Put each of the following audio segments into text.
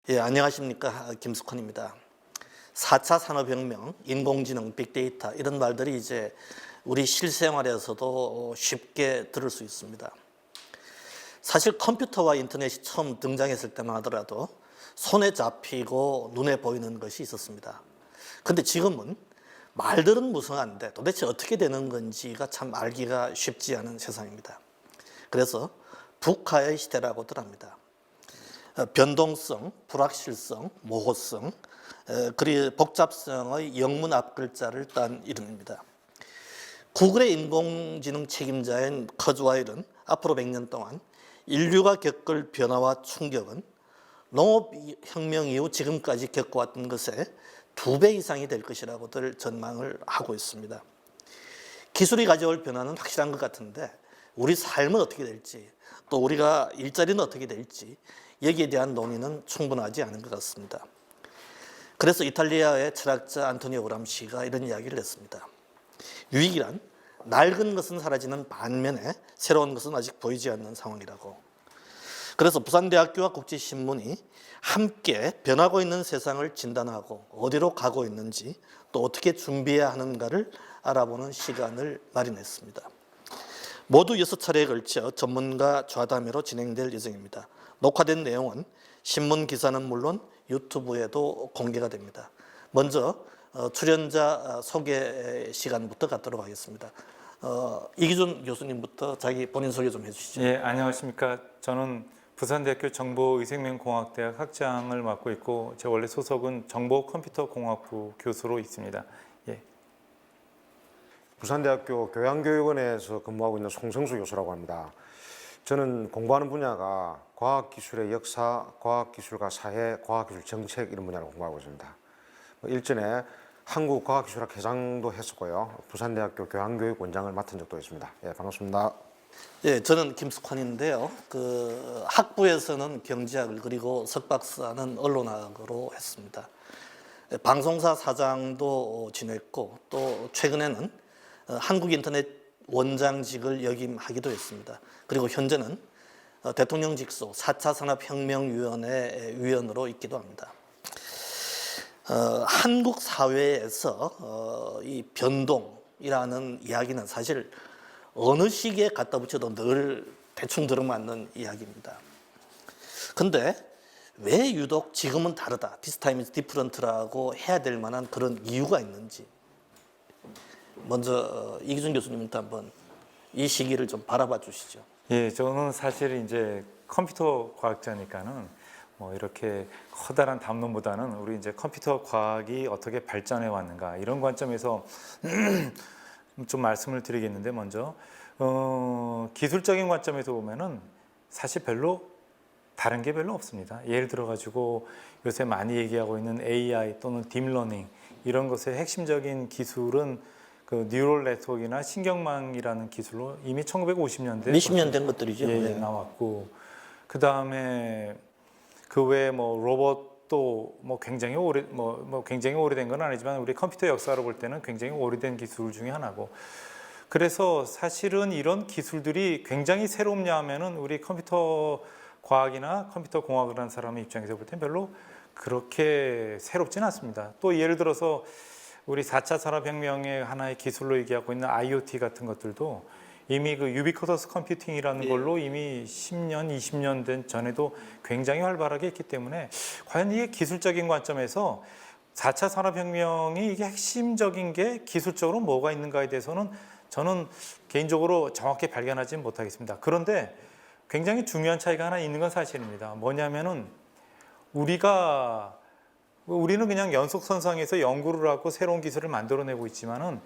예, 안녕하십니까. 김숙헌입니다. 4차 산업혁명, 인공지능, 빅데이터 이런 말들이 이제 우리 실생활에서도 쉽게 들을 수 있습니다. 사실 컴퓨터와 인터넷이 처음 등장했을 때만 하더라도 손에 잡히고 눈에 보이는 것이 있었습니다. 그런데 지금은 말들은 무성한데 도대체 어떻게 되는 건지가 참 알기가 쉽지 않은 세상입니다. 그래서 북화의 시대라고들 합니다. 변동성, 불확실성, 모호성, 그리고 복잡성의 영문 앞글자를 딴 이름입니다. 구글의 인공지능 책임자인 커즈와일은 앞으로 100년 동안 인류가 겪을 변화와 충격은 농업혁명 이후 지금까지 겪어왔던 것의 2배 이상이 될 것이라고들 전망을 하고 있습니다. 기술이 가져올 변화는 확실한 것 같은데 우리 삶은 어떻게 될지, 또 우리가 일자리는 어떻게 될지 여기에 대한 논의는 충분하지 않은 것 같습니다. 그래서 이탈리아의 철학자 안토니오 그람시가 이런 이야기를 했습니다. 위기란 낡은 것은 사라지는 반면에 새로운 것은 아직 보이지 않는 상황이라고. 그래서 부산대학교와 국제신문이 함께 변하고 있는 세상을 진단하고 어디로 가고 있는지 또 어떻게 준비해야 하는가를 알아보는 시간을 마련했습니다. 모두 6차례에 걸쳐 전문가 좌담회로 진행될 예정입니다. 녹화된 내용은 신문 기사는 물론 유튜브에도 공개가 됩니다. 먼저 출연자 소개 시간부터 갖도록 하겠습니다. 이기준 교수님부터 자기 본인 소개 좀 해주시죠. 예, 안녕하십니까. 저는 부산대학교 정보위생명공학대학 학장을 맡고 있고 제 원래 소속은 정보컴퓨터공학부 교수로 있습니다. 예. 부산대학교 교양교육원에서 근무하고 있는 송성수 교수라고 합니다. 저는 공부하는 분야가 과학기술의 역사, 과학기술과 사회, 과학기술 정책 이런 분야를 공부하고 있습니다. 일전에 한국과학기술학 회장도 했었고요. 부산대학교 교양교육원장을 맡은 적도 있습니다. 예, 반갑습니다. 예, 저는 김숙헌인데요. 학부에서는 경제학을 그리고 석박사는 언론학으로 했습니다. 방송사 사장도 지냈고 또 최근에는 한국인터넷 원장직을 역임하기도 했습니다. 그리고 현재는 대통령 직속 4차 산업혁명위원회 위원으로 있기도 합니다. 한국 사회에서 이 변동이라는 이야기는 사실 어느 시기에 갖다 붙여도 늘 대충 들어맞는 이야기입니다. 근데 왜 유독 지금은 다르다, this time is different라고 해야 될 만한 그런 이유가 있는지 먼저 이기준 교수님부터 한번 이 시기를 좀 바라봐 주시죠. 예, 저는 사실 이제 컴퓨터 과학자니까는 뭐 이렇게 커다란 담론보다는 우리 이제 컴퓨터 과학이 어떻게 발전해 왔는가 이런 관점에서 좀 말씀을 드리겠는데 먼저 기술적인 관점에서 보면은 사실 다른 게 별로 없습니다. 예를 들어 가지고 요새 많이 얘기하고 있는 AI 또는 딥러닝 이런 것의 핵심적인 기술은 그 뉴럴 네트워크나 신경망이라는 기술로 이미 1950년대 몇십 년 된 것들이죠. 예, 네. 나왔고 그 다음에 그 외에 뭐 로봇도 뭐 굉장히 굉장히 오래된 건 아니지만 우리 컴퓨터 역사로 볼 때는 굉장히 오래된 기술 중에 하나고. 그래서 사실은 이런 기술들이 굉장히 새롭냐 하면은 우리 컴퓨터 과학이나 컴퓨터 공학을 하는 사람의 입장에서 볼 때는 별로 그렇게 새롭지는 않습니다. 또 예를 들어서 우리 4차 산업혁명의 하나의 기술로 얘기하고 있는 IoT 같은 것들도 이미 그 유비쿼터스 컴퓨팅이라는 걸로 이미 10년, 20년 된 전에도 굉장히 활발하게 했기 때문에 과연 이게 기술적인 관점에서 4차 산업혁명이 이게 핵심적인 게 기술적으로 뭐가 있는가에 대해서는 저는 개인적으로 정확히 발견하지 못하겠습니다. 그런데 굉장히 중요한 차이가 하나 있는 건 사실입니다. 뭐냐면은 우리는 그냥 연속선상에서 연구를 하고 새로운 기술을 만들어내고 있지만은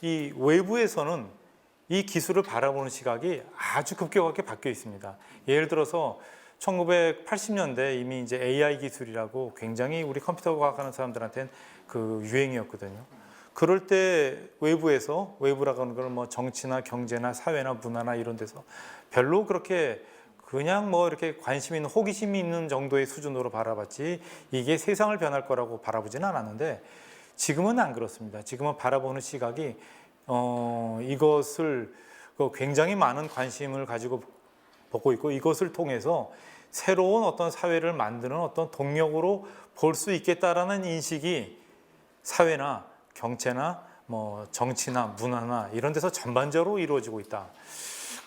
이 외부에서는 이 기술을 바라보는 시각이 아주 급격하게 바뀌어 있습니다. 예를 들어서 1980년대 이미 이제 AI 기술이라고 굉장히 우리 컴퓨터 과학하는 사람들한테는 그 유행이었거든요. 그럴 때 외부라고 하는 걸 뭐 정치나 경제나 사회나 문화나 이런 데서 별로 그렇게 그냥 뭐 이렇게 관심 있는 호기심이 있는 정도의 수준으로 바라봤지 이게 세상을 변할 거라고 바라보지는 않았는데 지금은 안 그렇습니다. 지금은 바라보는 시각이 이것을 굉장히 많은 관심을 가지고 보고 있고 이것을 통해서 새로운 어떤 사회를 만드는 어떤 동력으로 볼 수 있겠다라는 인식이 사회나 경제나 뭐 정치나 문화나 이런 데서 전반적으로 이루어지고 있다.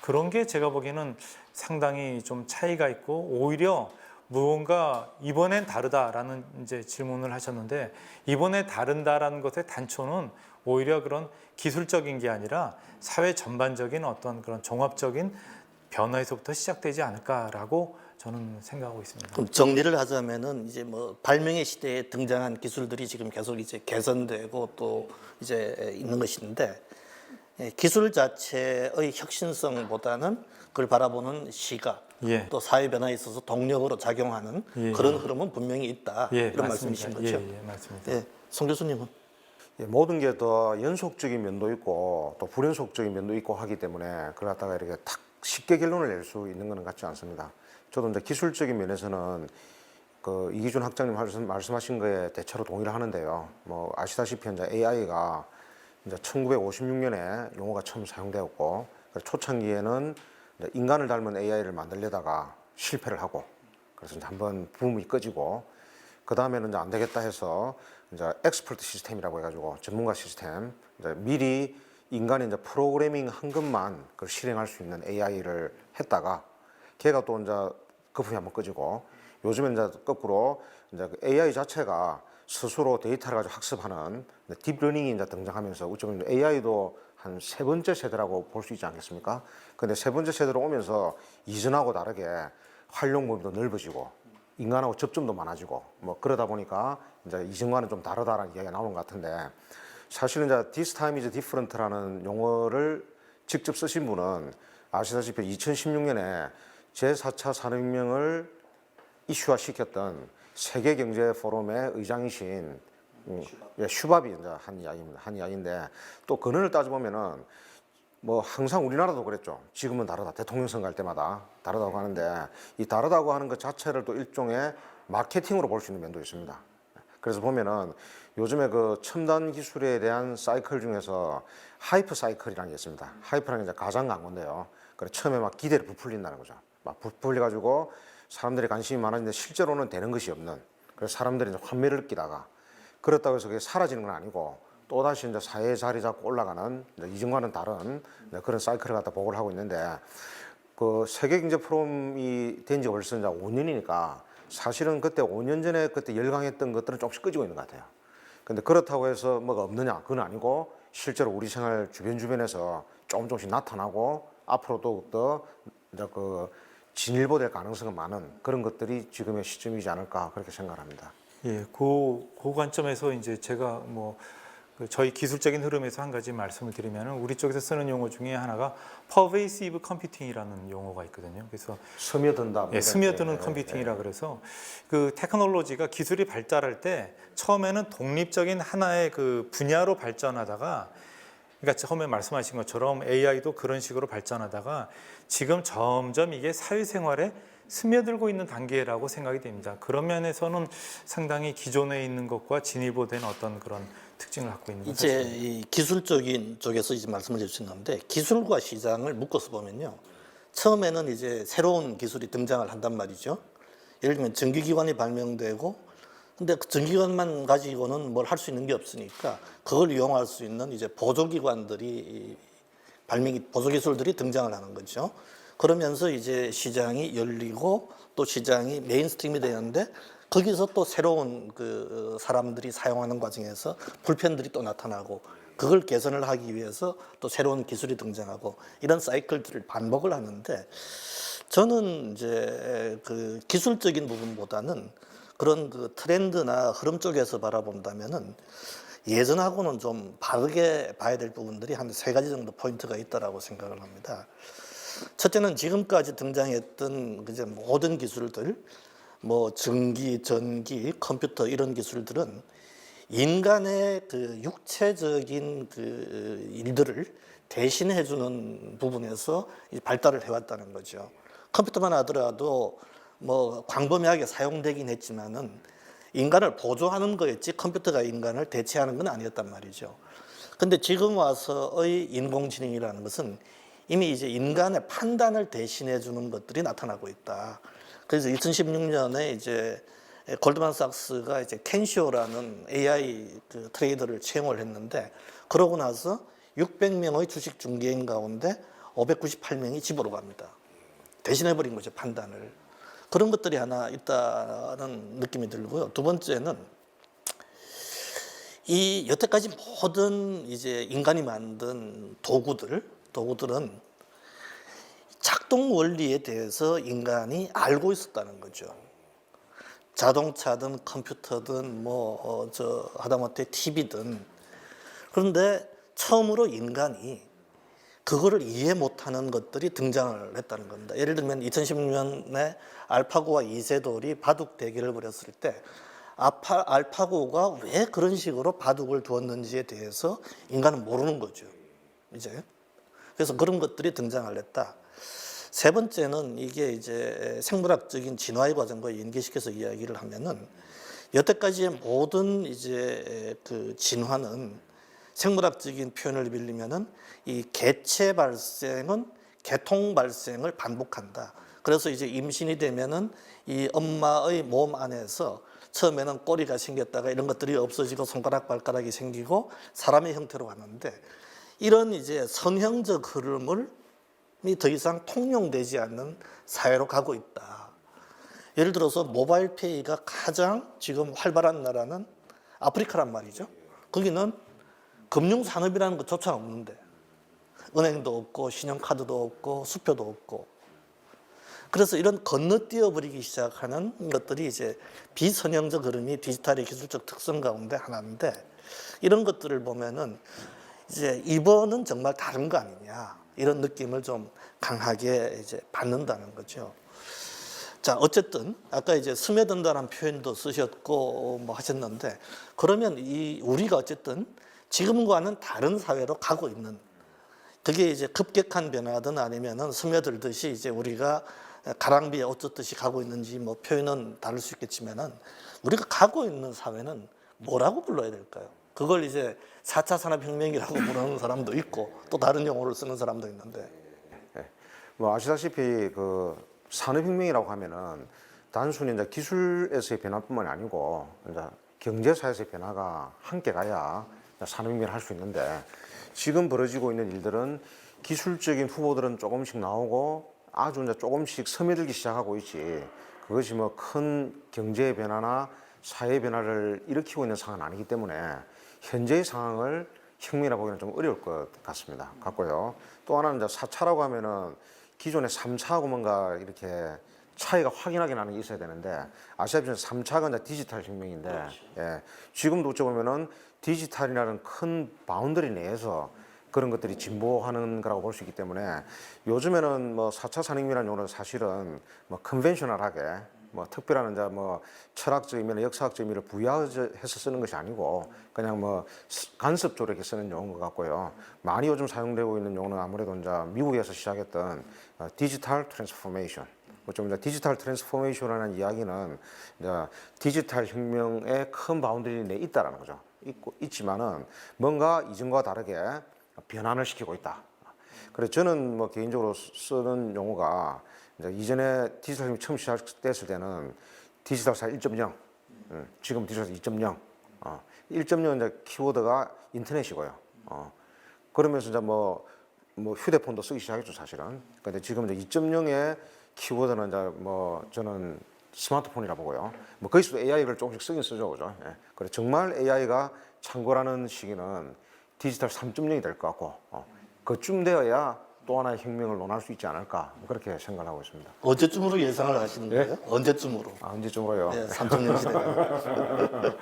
그런 게 제가 보기에는 상당히 좀 차이가 있고 오히려 무언가 이번엔 다르다라는 이제 질문을 하셨는데 이번에 다른다라는 것의 단초는 오히려 그런 기술적인 게 아니라 사회 전반적인 어떤 그런 종합적인 변화에서부터 시작되지 않을까라고 저는 생각하고 있습니다. 그럼 정리를 하자면은 이제 뭐 발명의 시대에 등장한 기술들이 지금 계속 이제 개선되고 또 이제 있는 것인데 기술 자체의 혁신성보다는 그걸 바라보는 시각 예. 또 사회 변화에 있어서 동력으로 작용하는 그런 흐름은 분명히 있다 이런 맞습니다. 말씀이신 거죠. 맞습니다. 예, 송 교수님은 예, 모든 게 더 연속적인 면도 있고 또 불연속적인 면도 있고 하기 때문에 그걸 갖다가 이렇게 탁 쉽게 결론을 낼 수 있는 것은 같지 않습니다. 저도 이제 기술적인 면에서는 그 이기준 학장님 말씀하신 거에 대체로 동의를 하는데요. 뭐 아시다시피 이제 AI가 이제 1956년에 용어가 처음 사용되었고 초창기에는 이제 인간을 닮은 AI를 만들려다가 실패를 하고 그래서 이제 한번 붐이 꺼지고 그 다음에는 이제 안 되겠다 해서 이제 엑스퍼트 시스템이라고 해가지고 전문가 시스템 이제 미리 인간이 이제 프로그래밍 한 것만 그걸 실행할 수 있는 AI를 했다가 걔가 또 이제 거품이 한번 꺼지고 요즘엔 이제 거꾸로 이제 그 AI 자체가 스스로 데이터를 가지고 학습하는 딥러닝이 이제 등장하면서 어쩌면 AI도 한 세 번째 세대라고 볼 수 있지 않겠습니까? 근데 세 번째 세대로 오면서 이전하고 다르게 활용 범위도 넓어지고 인간하고 접점도 많아지고 뭐 그러다 보니까 이제 이전과는 좀 다르다라는 이야기가 나오는 것 같은데 사실은 이제 this time is different라는 용어를 직접 쓰신 분은 아시다시피 2016년에 제4차 산업혁명을 이슈화 시켰던 세계경제포럼의 의장이신 슈밥이 이제 한 이야기입니다. 한 이야기인데 또 근원을 따져보면은 뭐 항상 우리나라도 그랬죠. 지금은 다르다. 대통령 선거 할 때마다 다르다고 하는데 이 다르다고 하는 것 자체를 또 일종의 마케팅으로 볼 수 있는 면도 있습니다. 그래서 보면은 요즘에 그 첨단 기술에 대한 사이클 중에서 하이프 사이클이라는 게 있습니다. 하이프라는 게 이제 가장 광고인데요. 그래 처음에 막 기대를 부풀린다는 거죠. 막 부풀려가지고 사람들이 관심이 많았는데 실제로는 되는 것이 없는. 그래서 사람들이 이제 환멸을 느끼다가 그렇다고 해서 그게 사라지는 건 아니고 또 다시 이제 사회에 자리 잡고 올라가는 이전과는 다른 그런 사이클을 갖다 보고를 하고 있는데 그 세계경제 포럼이 된 지가 벌써 이제 5년이니까 사실은 그때 5년 전에 그때 열광했던 것들은 조금씩 꺼지고 있는 것 같아요. 근데 그렇다고 해서 뭐가 없느냐? 그건 아니고 실제로 우리 생활 주변에서 조금씩 나타나고 앞으로 더욱더 이제 그 진일보될 가능성은 많은 그런 것들이 지금의 시점이지 않을까 그렇게 생각합니다. 예, 그 관점에서 이제 제가 뭐 저희 기술적인 흐름에서 한 가지 말씀을 드리면은 우리 쪽에서 쓰는 용어 중에 하나가 pervasive computing이라는 용어가 있거든요. 그래서 스며든다. 예, 스며드는 컴퓨팅이라 그래서 그 테크놀로지가 기술이 발달할 때 처음에는 독립적인 하나의 그 분야로 발전하다가 그러니까 처음에 말씀하신 것처럼 AI도 그런 식으로 발전하다가 지금 점점 이게 사회생활에 스며들고 있는 단계라고 생각이 됩니다. 그런 면에서는 상당히 기존에 있는 것과 진일보된 어떤 그런 특징을 갖고 있는 것 이제 같습니다. 이 기술적인 쪽에서 이제 말씀을 해주셨는데 기술과 시장을 묶어서 보면요. 처음에는 이제 새로운 기술이 등장을 한단 말이죠. 예를 들면 전기기관이 발명되고 근데 그 전기기관만 가지고는 뭘 할 수 있는 게 없으니까 그걸 이용할 수 있는 이제 보조기관들이 보조기술들이 등장을 하는 거죠. 그러면서 이제 시장이 열리고 또 시장이 메인스트림이 되는데 거기서 또 새로운 그 사람들이 사용하는 과정에서 불편들이 또 나타나고 그걸 개선을 하기 위해서 또 새로운 기술이 등장하고 이런 사이클들을 반복을 하는데 저는 이제 그 기술적인 부분보다는 그런 그 트렌드나 흐름 쪽에서 바라본다면은 예전하고는 좀 바르게 봐야 될 부분들이 한 세 가지 정도 포인트가 있다라고 생각을 합니다. 첫째는 지금까지 등장했던 이제 모든 기술들, 뭐 전기, 컴퓨터 이런 기술들은 인간의 그 육체적인 그 일들을 대신해주는 부분에서 발달을 해왔다는 거죠. 컴퓨터만 하더라도 뭐 광범위하게 사용되긴 했지만은 인간을 보조하는 거였지 컴퓨터가 인간을 대체하는 건 아니었단 말이죠. 근데 지금 와서의 인공지능이라는 것은 이미 이제 인간의 판단을 대신해 주는 것들이 나타나고 있다. 그래서 2016년에 이제 골드만삭스가 이제 켄시오라는 AI 그 트레이더를 채용을 했는데, 그러고 나서 600명의 주식 중개인 가운데 598명이 집으로 갑니다. 대신해 버린 거죠, 판단을. 그런 것들이 하나 있다는 느낌이 들고요. 두 번째는 이 여태까지 모든 이제 인간이 만든 도구들은 작동 원리에 대해서 인간이 알고 있었다는 거죠. 자동차든 컴퓨터든 하다못해 TV든. 그런데 처음으로 인간이 그거를 이해 못하는 것들이 등장을 했다는 겁니다. 예를 들면 2016년에 알파고와 이세돌이 바둑 대결을 벌였을 때 알파고가 왜 그런 식으로 바둑을 두었는지에 대해서 인간은 모르는 거죠. 이제 그래서 그런 것들이 등장을 했다. 세 번째는 이게 이제 생물학적인 진화의 과정과 연계시켜서 이야기를 하면은, 여태까지의 모든 이제 그 진화는 생물학적인 표현을 빌리면은 이 개체 발생은 개통 발생을 반복한다. 그래서 이제 임신이 되면은 이 엄마의 몸 안에서 처음에는 꼬리가 생겼다가 이런 것들이 없어지고 손가락 발가락이 생기고 사람의 형태로 가는데, 이런 이제 선형적 흐름을 더 이상 통용되지 않는 사회로 가고 있다. 예를 들어서 모바일 페이가 가장 지금 활발한 나라는 아프리카란 말이죠. 거기는 금융산업이라는 것조차 없는데, 은행도 없고 신용카드도 없고 수표도 없고. 그래서 이런 건너뛰어 버리기 시작하는 것들이 이제 비선형적 흐름이 디지털의 기술적 특성 가운데 하나인데, 이런 것들을 보면은 이제 이번은 정말 다른 거 아니냐, 이런 느낌을 좀 강하게 이제 받는다는 거죠. 자, 어쨌든 아까 이제 스며든다는 표현도 쓰셨고 뭐 하셨는데, 그러면 우리가 어쨌든 지금과는 다른 사회로 가고 있는, 그게 이제 급격한 변화든 아니면은 스며들듯이 이제 우리가 가랑비에 옷 젖듯이 가고 있는지 뭐 표현은 다를 수 있겠지만은, 우리가 가고 있는 사회는 뭐라고 불러야 될까요? 그걸 이제 4차 산업혁명이라고 부르는 사람도 있고 또 다른 용어를 쓰는 사람도 있는데. 뭐 아시다시피 그 산업혁명이라고 하면은 단순히 이제 기술에서의 변화뿐만이 아니고 이제 경제사에서의 변화가 함께 가야 산업혁명을 할 수 있는데, 지금 벌어지고 있는 일들은 기술적인 후보들은 조금씩 나오고 아주 이제 조금씩 스며들기 시작하고 있지, 그것이 뭐 큰 경제의 변화나 사회 변화를 일으키고 있는 상황은 아니기 때문에 현재의 상황을 혁명이라고 보기는 좀 어려울 것 같고요. 또 하나는 이제 4차라고 하면은 기존의 3차하고 뭔가 이렇게 차이가 확연하게 나는 게 있어야 되는데, 아시다시피 3차가 이제 디지털 혁명인데, 예, 지금도 어찌 보면은 디지털이라는 큰 바운더리 내에서 그런 것들이 진보하는 거라고 볼 수 있기 때문에, 요즘에는 뭐 4차 산업혁명이라는 용어는 사실은 뭐 컨벤셔널하게 뭐 특별한 이제 뭐 철학적 의미나 역사학적 의미를 부여해서 쓰는 것이 아니고 그냥 뭐 간섭적으로 이렇게 쓰는 용어인 것 같고요. 많이 요즘 사용되고 있는 용어는 아무래도 이제 미국에서 시작했던 디지털 트랜스포메이션. 좀 이제 디지털 트랜스포메이션이라는 이야기는 이제 디지털 혁명의 큰 바운더리 내에 있다라는 거죠. 있지만은 뭔가 이전과 다르게 변환을 시키고 있다. 그래서 저는 뭐 개인적으로 쓰는 용어가, 이제 이전에 디지털 혁명이 처음 시작됐을 때는 디지털사 1.0, 지금 디지털 2.0, 1.0 이제 키워드가 인터넷이고요. 그러면서 이제 뭐 휴대폰도 쓰기 시작했죠, 사실은. 근데 지금 이제 2.0의 키워드는 이제 뭐 저는 스마트폰이라 보고요. 뭐 거기서도 AI를 조금씩 쓰긴 쓰죠, 그죠? 예. 그래 정말 AI가 창궐하는 시기는 디지털 3.0이 될 것 같고, 그쯤 되어야 또 하나의 혁명을 논할 수 있지 않을까, 그렇게 생각을 하고 있습니다. 언제쯤으로 예상을 하시는 거예요? 언제쯤으로? 언제쯤으로요? 네, 3.0 시대가.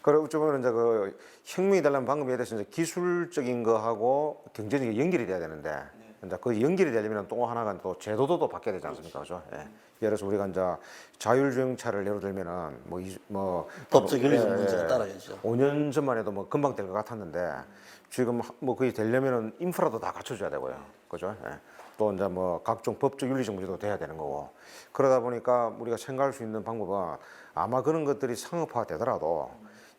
그리고 어쩌면 이제 그 혁명이 되려면 방금에 대해서 이제 기술적인 거하고 경제적인 연결이 돼야 되는데, 이제 그 연결이 되려면 또 하나가 또 제도도 또 바뀌어야 되지 않습니까, 그죠? 예. 예를 들어서 우리가 이제 자율주행차를 예로 들면은 법적 윤리적 문제가 따라야죠. 5년 전만 해도 뭐 금방 될 것 같았는데, 지금 뭐 그게 되려면은 인프라도 다 갖춰줘야 되고요, 그죠? 예. 또 이제 뭐 각종 법적 윤리적 문제도 돼야 되는 거고, 그러다 보니까 우리가 생각할 수 있는 방법은 아마 그런 것들이 상업화 되더라도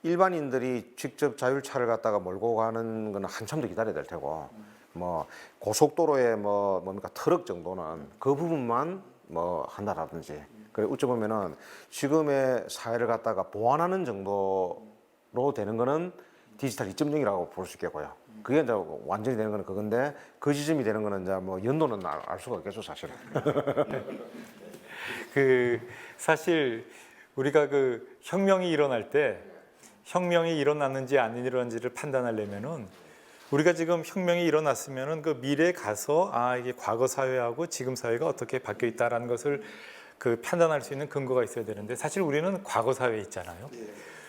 일반인들이 직접 자율차를 갖다가 몰고 가는 거는 한참 더 기다려야 될 테고, 뭐 고속도로에 뭐 뭡니까 트럭 정도는 그 부분만 뭐 한다라든지. 그래 어찌 보면은 지금의 사회를 갖다가 보완하는 정도로 되는 거는 디지털 2.0이라고 볼 수 있겠고요. 그게 이제 완전히 되는 거는 그건데 그 지점이 되는 거는 이제 뭐 연도는 알 수가 없겠죠, 사실은. 그 사실 우리가 그 혁명이 일어날 때 혁명이 일어났는지 안 일어났는지를 판단하려면은 우리가 지금 혁명이 일어났으면은 그 미래에 가서 아 이게 과거 사회하고 지금 사회가 어떻게 바뀌어 있다라는 것을 그 판단할 수 있는 근거가 있어야 되는데 사실 우리는 과거 사회에 있잖아요.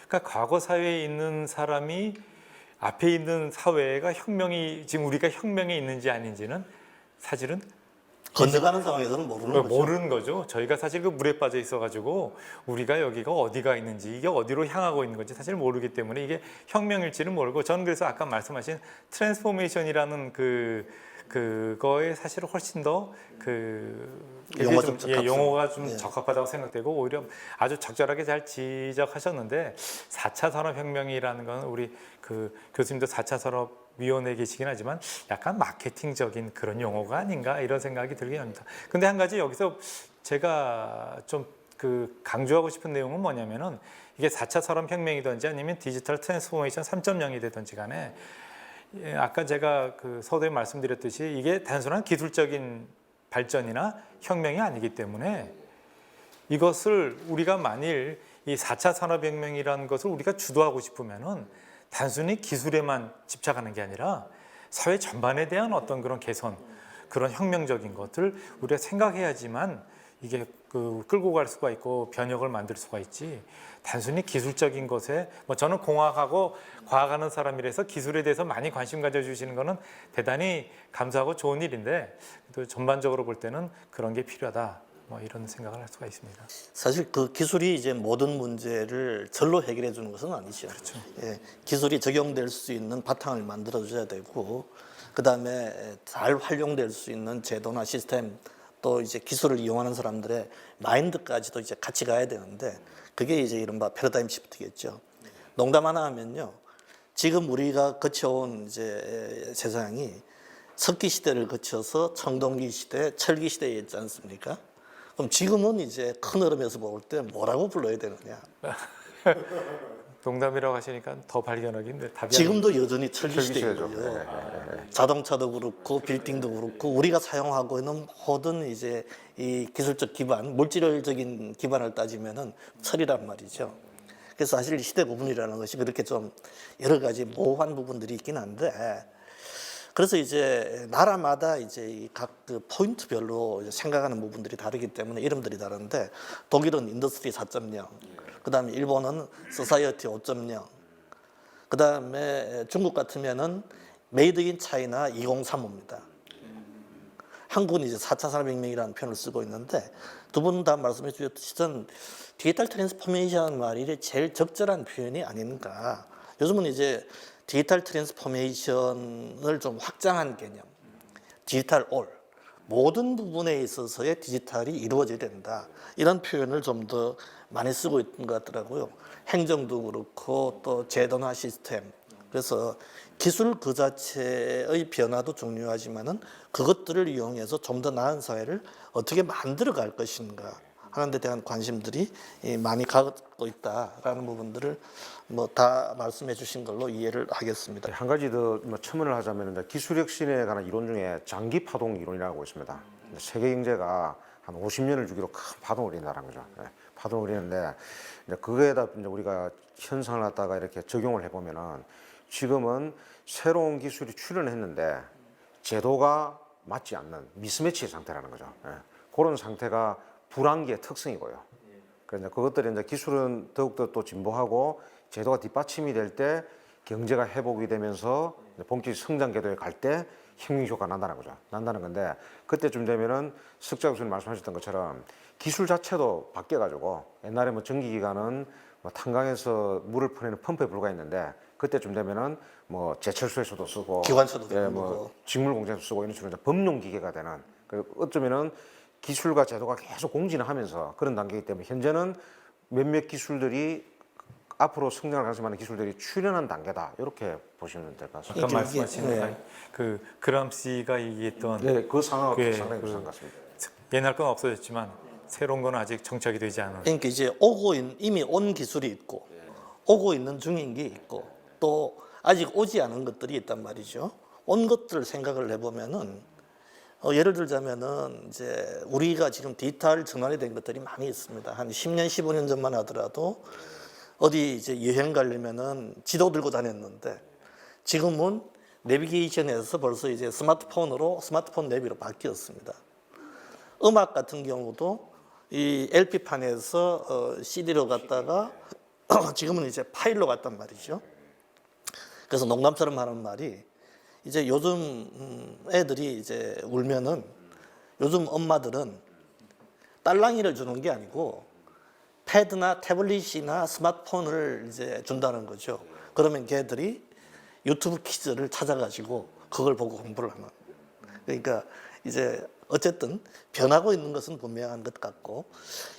그러니까 과거 사회에 있는 사람이 앞에 있는 사회가 혁명이 지금 우리가 혁명에 있는지 아닌지는 사실은 건너가는 상황에서는 모르는 거죠. 모르는 거죠. 저희가 사실 그 물에 빠져 있어가지고 우리가 여기가 어디가 있는지 이게 어디로 향하고 있는 건지 사실 모르기 때문에 이게 혁명일지는 모르고 저는 그래서 아까 말씀하신 트랜스포메이션이라는 그거에 사실 훨씬 더 용어적 적합성. 용어가 좀 적합하다고 생각되고 오히려 아주 적절하게 잘 지적하셨는데 4차 산업혁명이라는 건 우리 그 교수님도 4차 산업위원회에 계시긴 하지만 약간 마케팅적인 그런 용어가 아닌가 이런 생각이 들긴 합니다. 근데 한 가지 여기서 제가 좀 그 강조하고 싶은 내용은 뭐냐면은 이게 4차 산업혁명이든지 아니면 디지털 트랜스포메이션 3.0이 되든지 간에 아까 제가 그 서두에 말씀드렸듯이 이게 단순한 기술적인 발전이나 혁명이 아니기 때문에 이것을 우리가 만일 이 4차 산업혁명이라는 것을 우리가 주도하고 싶으면은 단순히 기술에만 집착하는 게 아니라 사회 전반에 대한 어떤 그런 개선, 그런 혁명적인 것들 우리가 생각해야지만 이게 그 끌고 갈 수가 있고 변혁을 만들 수가 있지. 단순히 기술적인 것에 뭐 저는 공학하고 과학하는 사람이라서 기술에 대해서 많이 관심 가져주시는 거는 대단히 감사하고 좋은 일인데 또 전반적으로 볼 때는 그런 게 필요하다. 뭐 이런 생각을 할 수가 있습니다. 사실 그 기술이 이제 모든 문제를 절로 해결해 주는 것은 아니죠. 그렇죠. 예, 기술이 적용될 수 있는 바탕을 만들어 줘야 되고, 그 다음에 잘 활용될 수 있는 제도나 시스템, 또 이제 기술을 이용하는 사람들의 마인드까지도 이제 같이 가야 되는데, 그게 이제 이른바 패러다임 시프트겠죠. 농담 하나 하면요, 지금 우리가 거쳐온 이제 세상이 석기 시대를 거쳐서 청동기 시대, 철기 시대에 있지 않습니까? 그럼 지금은 이제 큰 흐름에서 볼 때 뭐라고 불러야 되느냐? 농담이라고 하시니까 더 발견하기 힘들. 답이 지금도 여전히 철기 시대죠. 시대이고요. 자동차도 그렇고 빌딩도 그렇고 우리가 사용하고 있는 모든 이제 이 기술적 기반, 물질적인 기반을 따지면은 철이란 말이죠. 그래서 사실 시대 구분이라는 것이 그렇게 좀 여러 가지 모호한 부분들이 있긴 한데, 그래서 이제 나라마다 이제 각 그 포인트별로 이제 생각하는 부분들이 다르기 때문에 이름들이 다른데, 독일은 인더스트리 4.0, 그다음에 일본은 소사이어티 5.0, 그다음에 중국 같으면은 메이드 인 차이나 2035입니다. 한국은 이제 4차 산업혁명이라는 표현을 쓰고 있는데, 두 분 다 말씀해 주셨듯이 디지털 트랜스포메이션 말이 제일 적절한 표현이 아닌가. 요즘은 이제 디지털 트랜스포메이션을 좀 확장한 개념, 디지털 올, 모든 부분에 있어서의 디지털이 이루어져야 된다, 이런 표현을 좀 더 많이 쓰고 있는 것 같더라고요. 행정도 그렇고 또 제도나 시스템. 그래서 기술 그 자체의 변화도 중요하지만은 그것들을 이용해서 좀 더 나은 사회를 어떻게 만들어 갈 것인가 하는 데 대한 관심들이 많이 갖고 있다라는 부분들을 뭐 다 말씀해 주신 걸로 이해를 하겠습니다. 한 가지 더 첨언을 하자면 기술 혁신에 관한 이론 중에 장기 파동 이론이라고 있습니다. 세계 경제가 한 50년을 주기로 큰 파동을 일어나는 거죠. 파동을 일어나는데 이제 그거에다 이제 우리가 현상을 갖다가 이렇게 적용을 해보면은 지금은 새로운 기술이 출현했는데 제도가 맞지 않는 미스매치의 상태라는 거죠. 그런 상태가 불황기의 특성이고요. 그래서 그것들이 이제 기술은 더욱더 또 진보하고 제도가 뒷받침이 될 때 경제가 회복이 되면서 본격 성장 궤도에 갈 때 혁명 효과가 난다는 거죠. 난다는 건데 그때쯤 되면은 석자 교수님 말씀하셨던 것처럼 기술 자체도 바뀌어가지고 옛날에 뭐 전기기관은 뭐 탄광에서 물을 퍼내는 펌프에 불과했는데 그때쯤 되면은 뭐 제철소에서도 쓰고 기관차도 쓰고 뭐 직물 공장에서 쓰고 이런 식으로 이제 범용 기계가 되는, 어쩌면은 기술과 제도가 계속 공진을 하면서 그런 단계이기 때문에 현재는 몇몇 기술들이 앞으로 성장할 가능성이 많은 기술들이 출현한 단계다. 이렇게 보시면 될 것 같습니다. 아까 이게- 말씀하신 네. 그 그람시가 얘기했던 네, 그 상황과 예, 상당히 그- 비슷한 것 같습니다. 옛날 건 없어졌지만 새로운 건 아직 정착이 되지 않은. 그러니까 이제 이미 온 기술이 있고 오고 있는 중인 게 있고 또 아직 오지 않은 것들이 있단 말이죠. 온 것들을 생각을 해보면은 예를 들자면은 이제 우리가 지금 디지털 전환이 된 것들이 많이 있습니다. 한 10년, 15년 전만 하더라도 어디 이제 여행 가려면은 지도 들고 다녔는데 지금은 내비게이션에서 벌써 이제 스마트폰 내비로 바뀌었습니다. 음악 같은 경우도 이 LP판에서 CD로 갔다가 지금은 이제 파일로 갔단 말이죠. 그래서 농담처럼 하는 말이 이제 요즘 애들이 이제 울면은 요즘 엄마들은 딸랑이를 주는 게 아니고 패드나 태블릿이나 스마트폰을 이제 준다는 거죠. 그러면 걔들이 유튜브 키즈를 찾아가지고 그걸 보고 공부를 하는. 그러니까 이제 어쨌든 변하고 있는 것은 분명한 것 같고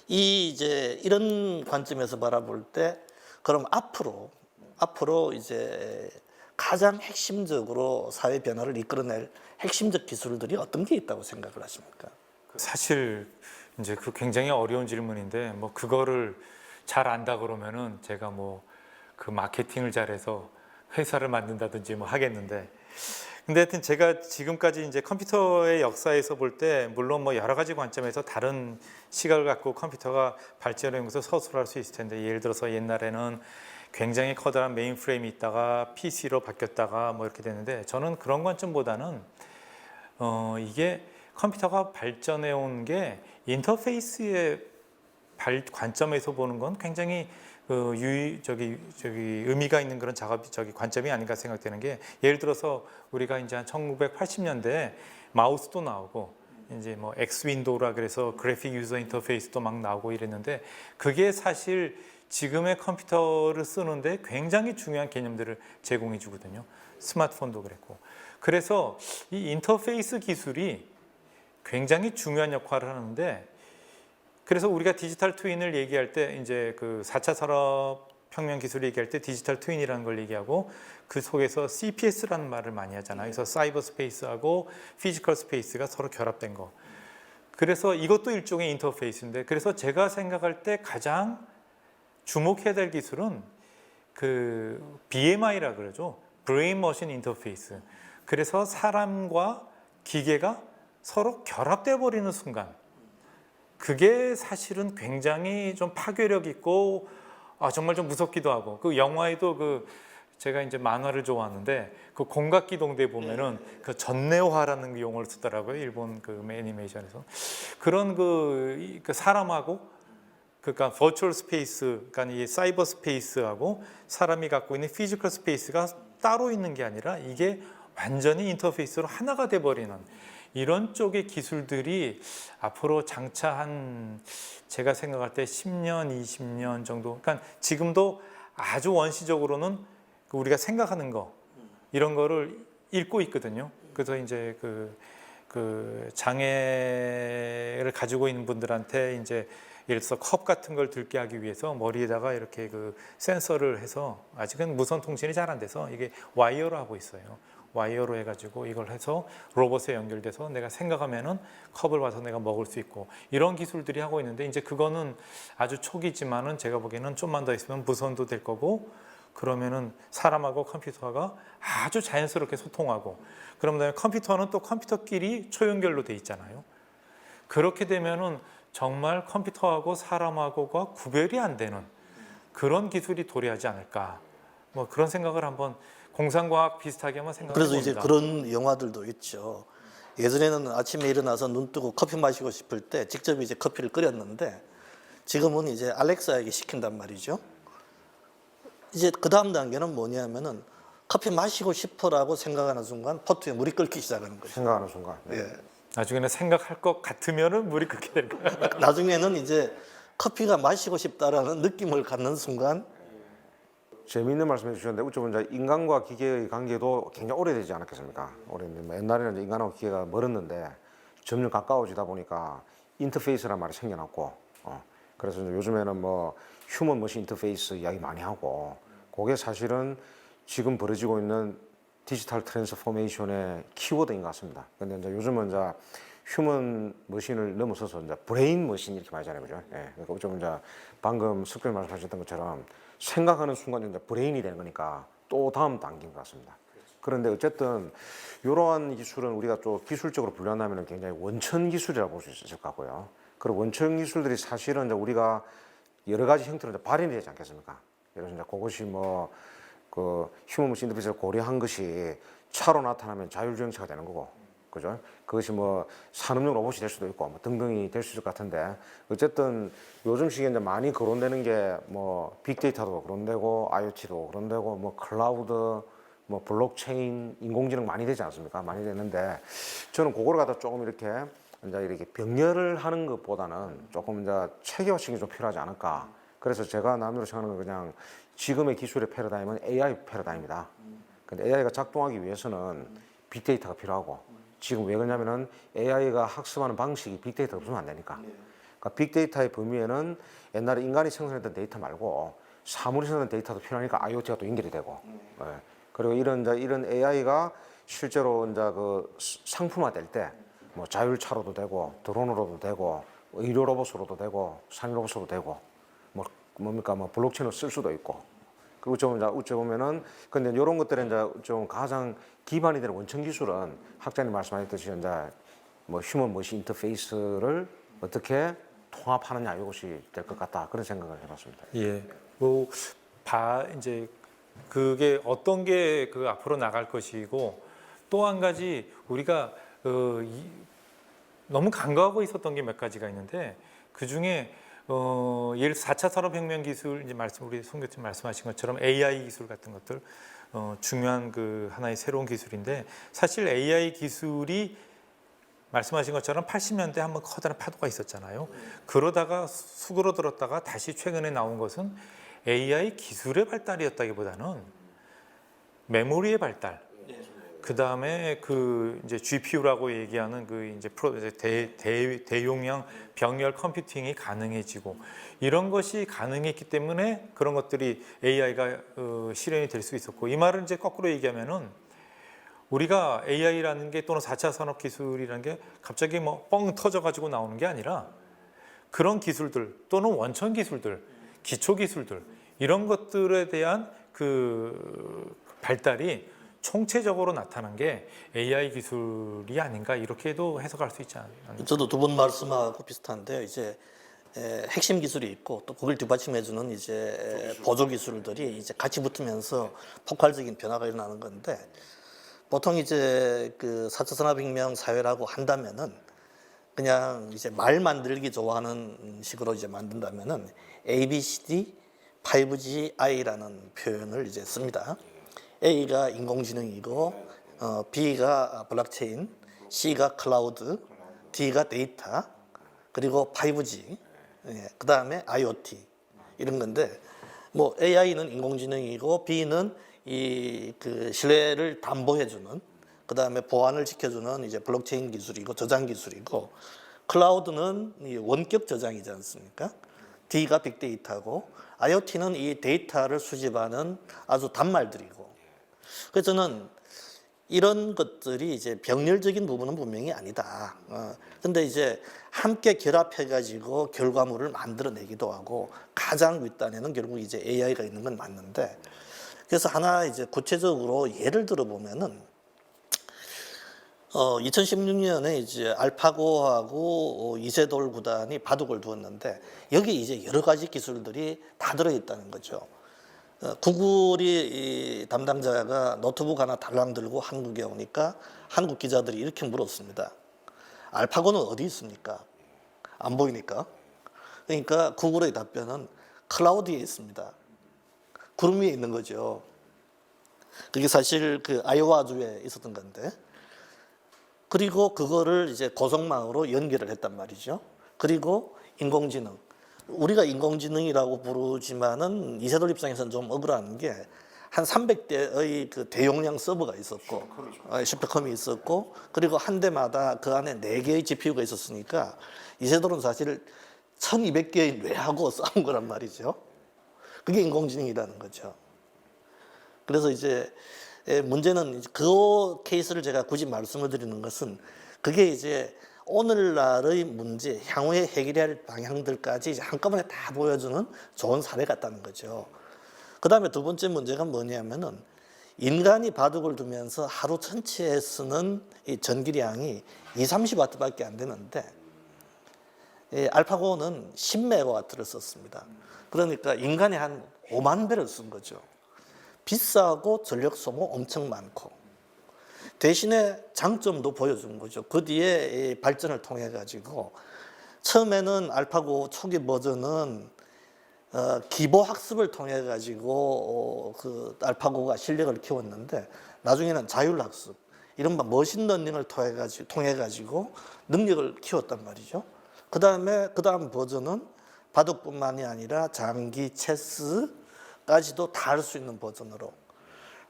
이제 이런 관점에서 바라볼 때 그럼 앞으로 이제 가장 핵심적으로 사회 변화를 이끌어낼 핵심적 기술들이 어떤 게 있다고 생각을 하십니까? 사실 이제 그 굉장히 어려운 질문인데 뭐 그거를 잘 안다 그러면은 제가 뭐 그 마케팅을 잘해서 회사를 만든다든지 뭐 하겠는데 근데 하여튼 제가 지금까지 이제 컴퓨터의 역사에서 볼 때 물론 뭐 여러 가지 관점에서 다른 시각을 갖고 컴퓨터가 발전하면서 서술할 수 있을 텐데 예를 들어서 옛날에는 굉장히 커다란 메인프레임이 있다가 PC로 바뀌었다가 뭐 이렇게 됐는데 저는 그런 관점보다는 이게 컴퓨터가 발전해 온 게 인터페이스의 관점에서 보는 건 굉장히 의미가 있는 그런 관점이 아닌가 생각되는 게 예를 들어서 우리가 이제 한 1980년대에 마우스도 나오고 이제 뭐 X 윈도우라 그래서 그래픽 유저 인터페이스도 막 나오고 이랬는데 그게 사실 지금의 컴퓨터를 쓰는데 굉장히 중요한 개념들을 제공해 주거든요. 스마트폰도 그랬고. 그래서 이 인터페이스 기술이 굉장히 중요한 역할을 하는데 그래서 우리가 디지털 트윈을 얘기할 때 이제 그 4차 산업혁명 기술 얘기할 때 디지털 트윈이라는 걸 얘기하고 그 속에서 CPS라는 말을 많이 하잖아요. 그래서 사이버 스페이스하고 피지컬 스페이스가 서로 결합된 거. 그래서 이것도 일종의 인터페이스인데 그래서 제가 생각할 때 가장 주목해야 될 기술은 그 BMI라 그러죠. 브레인 머신 인터페이스. 그래서 사람과 기계가 서로 결합돼 버리는 순간 그게 사실은 굉장히 좀 파괴력 있고 정말 좀 무섭기도 하고 그 영화에도 제가 이제 만화를 좋아하는데 그 공각기동대 보면은 그 전내화라는 그 용어를 쓰더라고요. 일본 그 애니메이션에서 그런 그 사람하고 그러니까 버추얼 스페이스, 그러니까 이 사이버 스페이스하고 사람이 갖고 있는 피지컬 스페이스가 따로 있는 게 아니라 이게 완전히 인터페이스로 하나가 돼 버리는 이런 쪽의 기술들이 앞으로 장차 한 제가 생각할 때 10년, 20년 정도 그러니까 지금도 아주 원시적으로는 우리가 생각하는 거 이런 거를 읽고 있거든요. 그래서 이제 그 장애를 가지고 있는 분들한테 이제 예를 들어서 컵 같은 걸 들게 하기 위해서 머리에다가 이렇게 그 센서를 해서 아직은 무선 통신이 잘 안 돼서 이게 와이어로 하고 있어요. 와이어로 해가지고 이걸 해서 로봇에 연결돼서 내가 생각하면은 컵을 와서 내가 먹을 수 있고 이런 기술들이 하고 있는데 이제 그거는 아주 초기지만은 제가 보기에는 좀만 더 있으면 무선도 될 거고 그러면은 사람하고 컴퓨터가 아주 자연스럽게 소통하고 그런 다음에 컴퓨터는 또 컴퓨터끼리 초연결로 돼 있잖아요. 그렇게 되면은 정말 컴퓨터하고 사람하고가 구별이 안 되는 그런 기술이 도래하지 않을까 뭐 그런 생각을 한번 공상과학 비슷하게 한번 생각해 봅니다. 그래서 이제 그런 영화들도 있죠. 예전에는 아침에 일어나서 눈 뜨고 커피 마시고 싶을 때 직접 이제 커피를 끓였는데 지금은 이제 알렉사에게 시킨단 말이죠. 이제 그 다음 단계는 뭐냐면은 커피 마시고 싶어라고 생각하는 순간 포트에 물이 끓기 시작하는 거죠. 생각하는 순간. 네. 예. 나중에는 생각할 것 같으면은 물이 끓게 될 거예요. 나중에는 이제 커피가 마시고 싶다라는 느낌을 갖는 순간 재미있는 말씀해 주셨는데 어쩌면 이제 인간과 기계의 관계도 굉장히 오래되지 않았겠습니까? 오래는 옛날에는 인간하고 기계가 멀었는데 점점 가까워지다 보니까 인터페이스라는 말이 생겨났고 그래서 이제 요즘에는 뭐 휴먼 머신 인터페이스 이야기 많이 하고 그게 사실은 지금 벌어지고 있는 디지털 트랜스포메이션의 키워드인 것 같습니다. 근데 이제 요즘은 이제 휴먼 머신을 넘어서서 이제 브레인 머신 이렇게 많이 하잖아요, 그죠? 예. 그러니까 좀 이제 방금 석교님 말씀하셨던 것처럼 생각하는 순간 이제 브레인이 되는 거니까 또 다음 단계인 것 같습니다. 그런데 어쨌든 이러한 기술은 우리가 또 기술적으로 분류한다면 굉장히 원천 기술이라고 볼 수 있을 것 같고요. 그리고 원천 기술들이 사실은 이제 우리가 여러 가지 형태로 이제 발현이 되지 않겠습니까? 예를 들어서 이제 그것이 뭐 그 휴먼 머신 인터페이스를 고려한 것이 차로 나타나면 자율주행차가 되는 거고, 그죠? 그것이 뭐 산업용 로봇이 될 수도 있고 뭐 등등이 될 수 있을 것 같은데 어쨌든 요즘 시기에 이제 많이 거론되는 게 뭐 빅데이터도 거론되고 IoT도 거론되고 뭐 클라우드 뭐 블록체인 인공지능 많이 되지 않습니까? 많이 되는데 저는 그거를 갖다 조금 이렇게 이제 이렇게 병렬을 하는 것보다는 조금 이제 체계화시키기 좀 필요하지 않을까. 그래서 제가 남으로 생각하는 건 그냥 지금의 기술의 패러다임은 AI 패러다임이다. 근데 AI가 작동하기 위해서는 빅데이터가 필요하고 지금 왜 그러냐면은 AI가 학습하는 방식이 빅데이터가 없으면 안 되니까. 그러니까 빅데이터의 범위에는 옛날에 인간이 생성했던 데이터 말고 사물이 생성한 데이터도 필요하니까 IoT가 또 연결이 되고. 예. 그리고 이런 AI가 실제로 이제 그 상품화 될 때 뭐 자율차로도 되고 드론으로도 되고 의료 로봇으로도 되고 산업 로봇으로도 되고 뭐 뭡니까 뭐 블록체인으로 쓸 수도 있고. 그리고 좀 이제 어찌 보면은 근데 이런 것들은 이제 좀 가장 기반이 되는 원천 기술은 학자님 말씀하셨듯이 이제 뭐 휴먼 머신 인터페이스를 어떻게 통합하느냐 이것이 될 것 같다 그런 생각을 해봤습니다. 예. 뭐 이제 그게 어떤 게 그 앞으로 나갈 것이고 또 한 가지 우리가 너무 간과하고 있었던 게 몇 가지가 있는데 그 중에 예를 4차 산업혁명 기술 이제 우리 송 교수님 말씀하신 것처럼 AI 기술 같은 것들 중요한 그 하나의 새로운 기술인데 사실 AI 기술이 말씀하신 것처럼 80년대 한번 커다란 파도가 있었잖아요. 그러다가 수그러들었다가 다시 최근에 나온 것은 AI 기술의 발달이었다기보다는 메모리의 발달. 그 다음에 그 이제 GPU라고 얘기하는 그 이제 대용량 병렬 컴퓨팅이 가능해지고 이런 것이 가능했기 때문에 그런 것들이 AI가 실현이 될 수 있었고 이 말은 이제 거꾸로 얘기하면은 우리가 AI라는 게 또는 4차 산업 기술이라는 게 갑자기 뭐 뻥 터져 가지고 나오는 게 아니라 그런 기술들 또는 원천 기술들, 기초 기술들 이런 것들에 대한 그 발달이 총체적으로 나타난 게 AI 기술이 아닌가 이렇게도 해석할 수 있지 않나요? 저도 두 분 말씀하고 비슷한데요. 이제 핵심 기술이 있고 또 그걸 뒷받침해주는 이제 보조 기술들이 이제 같이 붙으면서 폭발적인 변화가 일어나는 건데 보통 이제 그 4차 산업혁명 사회라고 한다면은 그냥 이제 말 만들기 좋아하는 식으로 이제 만든다면은 ABCD 5G I라는 표현을 이제 씁니다. A가 인공지능이고 B가 블록체인, C가 클라우드, D가 데이터, 그리고 5G, 그 다음에 IoT 이런 건데 뭐 AI는 인공지능이고 B는 이 그 신뢰를 담보해주는 그 다음에 보안을 지켜주는 이제 블록체인 기술이고 저장 기술이고 클라우드는 이 원격 저장이지 않습니까? D가 빅데이터고 IoT는 이 데이터를 수집하는 아주 단말들이고 그래서 저는 이런 것들이 이제 병렬적인 부분은 분명히 아니다. 근데 이제 함께 결합해가지고 결과물을 만들어내기도 하고 가장 윗단에는 결국 이제 AI가 있는 건 맞는데 그래서 하나 이제 구체적으로 예를 들어 보면은 2016년에 이제 알파고하고 이세돌 구단이 바둑을 두었는데 여기 이제 여러 가지 기술들이 다 들어있다는 거죠. 구글이 담당자가 노트북 하나 달랑 들고 한국에 오니까 한국 기자들이 이렇게 물었습니다. 알파고는 어디 있습니까? 안 보이니까. 그러니까 구글의 답변은 클라우드에 있습니다. 구름 위에 있는 거죠. 그게 사실 그 아이오와주에 있었던 건데. 그리고 그거를 이제 고성망으로 연결을 했단 말이죠. 그리고 인공지능. 우리가 인공지능이라고 부르지만은 이세돌 입장에서는 좀 억울한 게 한 300대의 그 대용량 서버가 있었고, 슈퍼컴이 있었고, 그리고 한 대마다 그 안에 4개의 GPU가 있었으니까 이세돌은 사실 1200개의 뇌하고 싸운 거란 말이죠. 그게 인공지능이라는 거죠. 그래서 이제 문제는 그 케이스를 제가 굳이 말씀을 드리는 것은 그게 이제 오늘날의 문제, 향후에 해결해야 할 방향들까지 이제 한꺼번에 다 보여주는 좋은 사례 같다는 거죠. 그 다음에 두 번째 문제가 뭐냐면은 인간이 바둑을 두면서 하루 전체에 쓰는 이 전기량이 30와트밖에 안 되는데 알파고는 10메가와트를 썼습니다. 그러니까 인간이 한 5만 배를 쓴 거죠. 비싸고 전력 소모 엄청 많고 대신에 장점도 보여준 거죠. 그 뒤에 발전을 통해 가지고 처음에는 알파고 초기 버전은 기보 학습을 통해 가지고 그 알파고가 실력을 키웠는데 나중에는 자율 학습, 이른바 머신러닝을 통해 가지고 능력을 키웠단 말이죠. 그 다음 버전은 바둑뿐만이 아니라 장기, 체스까지도 다 할 수 있는 버전으로.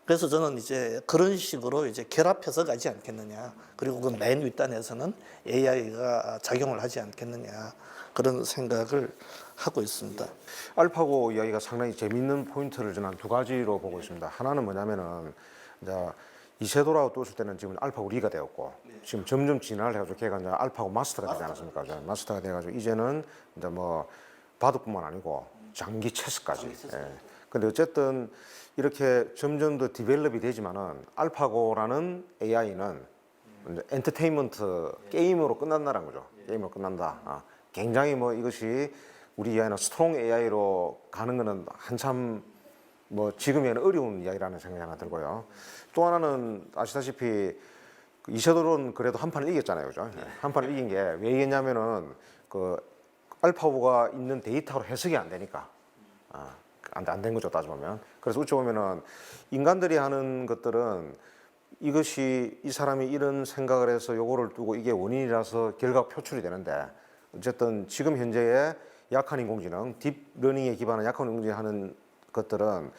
그래서 저는 이제 그런 식으로 이제 결합해서 가지 않겠느냐. 그리고 그 맨 윗단에서는 AI가 작용을 하지 않겠느냐. 그런 생각을 하고 있습니다. 알파고 이야기가 상당히 재미있는 포인트를 저는 한 두 가지로 보고 있습니다. 하나는 뭐냐면은 이제 이세돌하고 떴을 때는 지금 알파고 리가 되었고 지금 점점 진화를 해가지고 걔가 이제 알파고 마스터가 되지 않았습니까? 마스터가 돼가지고 이제는 이제 뭐 바둑뿐만 아니고 장기 체스까지. 예. 근데 어쨌든 이렇게 점점 더 디벨롭이 되지만은 알파고라는 AI는 엔터테인먼트 게임으로 끝난다는 거죠. 게임으로 끝난다. 굉장히 뭐 이것이 우리 AI는 스트롱 AI로 가는 거는 한참 뭐 지금에는 어려운 이야기라는 생각이 하나 들고요. 또 하나는 아시다시피 이세돌은 그래도 한 판을 이겼잖아요, 그죠? 한 판을 이긴 게 왜 이겼냐면은 그 알파고가 있는 데이터로 해석이 안 되니까 안 된 거죠, 따져보면. 그래서 어찌 보면은 인간들이 하는 것들은 이것이 이 사람이 이런 생각을 해서 요거를 두고 이게 원인이라서 결과가 표출이 되는데 어쨌든 지금 현재의 약한 인공지능, 딥러닝에 기반한 약한 인공지능이 하는 것들은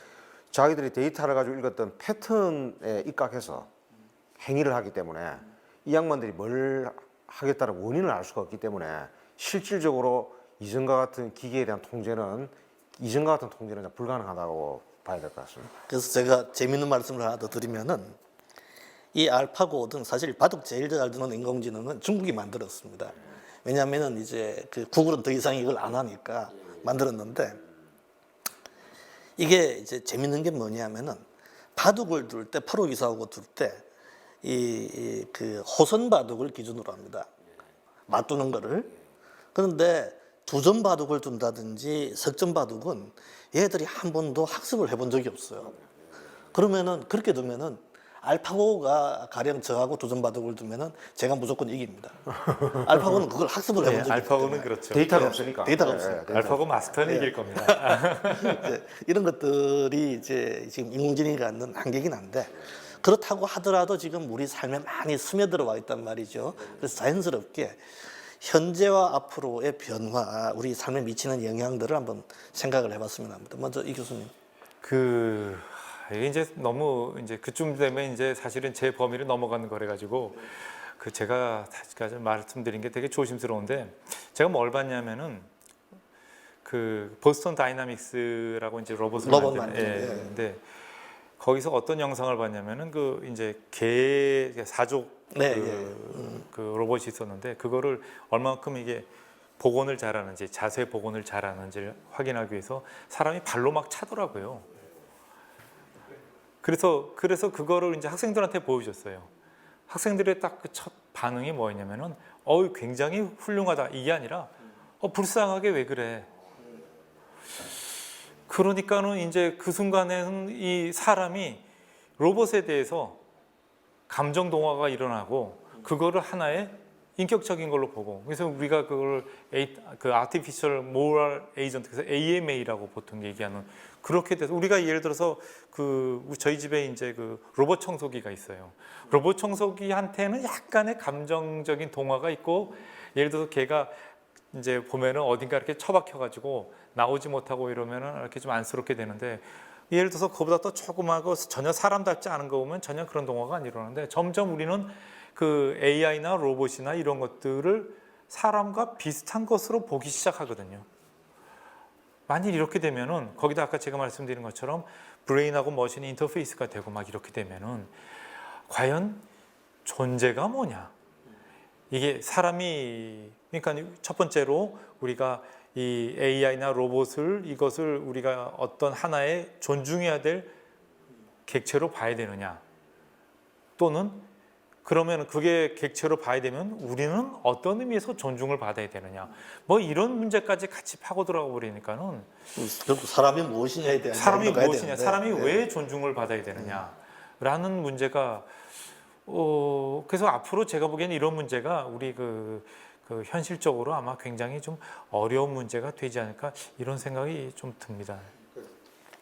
자기들이 데이터를 가지고 읽었던 패턴에 입각해서 행위를 하기 때문에 이 양반들이 뭘 하겠다는 원인을 알 수가 없기 때문에 실질적으로 이전과 같은 기계에 대한 통제는 불가능하다고 봐야 될 것 같습니다. 그래서 제가 재밌는 말씀을 하나 더 드리면은 이 알파고든 사실 바둑 제일 잘 두는 인공지능은 중국이 만들었습니다. 왜냐하면은 이제 그 구글은 더 이상 이걸 안 하니까 만들었는데 이게 이제 재밌는 게 뭐냐면은 바둑을 둘 때 프로 기사하고 둘 때 그 호선 바둑을 기준으로 합니다. 맞두는 거를. 그런데 두점 바둑을 둔다든지 석점 바둑은 얘들이 한 번도 학습을 해본 적이 없어요. 그러면은 그렇게 두면은 알파고가 가령 저하고 두점 바둑을 두면은 제가 무조건 이깁니다. 알파고는 그걸 학습을 해본 적이 없기 알파고는 때문에. 그렇죠. 데이터가 없으니까. 데이터가 없어요. 알파고 마스터는 이길 겁니다. 이제 이런 것들이 이제 지금 인공지능이 갖는 한계긴 한데 그렇다고 하더라도 지금 우리 삶에 많이 스며들어 와 있단 말이죠. 그래서 자연스럽게 현재와 앞으로의 변화, 우리 삶에 미치는 영향들을 한번 생각을 해봤으면 합니다. 먼저 이 교수님. 이게 이제 너무 이제 그쯤 되면 이제 사실은 제 범위를 넘어가는 거래 가지고 그 제가 다시까지 말씀드린 게 되게 조심스러운데 제가 뭘 봤냐면은 그 보스턴 다이나믹스라고 이제 로봇을 만드는 근데 거기서 어떤 영상을 봤냐면은 그 이제 개 사족 그 로봇이 있었는데 그거를 얼마만큼 이게 복원을 잘하는지 자세 복원을 잘하는지를 확인하기 위해서 사람이 발로 막 차더라고요. 그래서 그거를 이제 학생들한테 보여줬어요. 학생들의 딱 그 첫 반응이 뭐였냐면은 굉장히 훌륭하다 이게 아니라 불쌍하게 왜 그래. 그러니까는 이제 그 순간에는 이 사람이 로봇에 대해서 감정 동화가 일어나고 그거를 하나의 인격적인 걸로 보고 그래서 우리가 그걸 그 아티피셜 모럴 에이전트 그래서 AMA라고 보통 얘기하는 그렇게 돼서 우리가 예를 들어서 그 저희 집에 이제 그 로봇 청소기가 있어요. 로봇 청소기한테는 약간의 감정적인 동화가 있고 예를 들어서 걔가 이제 보면은 어딘가 이렇게 처박혀 가지고 나오지 못하고 이러면은 이렇게 좀 안쓰럽게 되는데 예를 들어서 그보다 더 조그마하고 전혀 사람답지 않은 거 보면 전혀 그런 동화가 안 일어나는데 점점 우리는 그 AI나 로봇이나 이런 것들을 사람과 비슷한 것으로 보기 시작하거든요. 만일 이렇게 되면은 거기다 아까 제가 말씀드린 것처럼 브레인하고 머신이 인터페이스가 되고 막 이렇게 되면은 과연 존재가 뭐냐? 이게 사람이 그러니까 첫 번째로 우리가 이 AI나 로봇을 이것을 우리가 어떤 하나의 존중해야 될 객체로 봐야 되느냐? 또는 그러면 그게 객체로 봐야 되면 우리는 어떤 의미에서 존중을 받아야 되느냐? 뭐 이런 문제까지 같이 파고 들어가 버리니까는 결국 사람이 무엇이냐에 대한 사람이 이야기로 가야 무엇이냐, 되는데, 사람이 네. 왜 존중을 받아야 되느냐라는 문제가 그래서 앞으로 제가 보기에는 이런 문제가 우리 그 현실적으로 아마 굉장히 좀 어려운 문제가 되지 않을까 이런 생각이 좀 듭니다.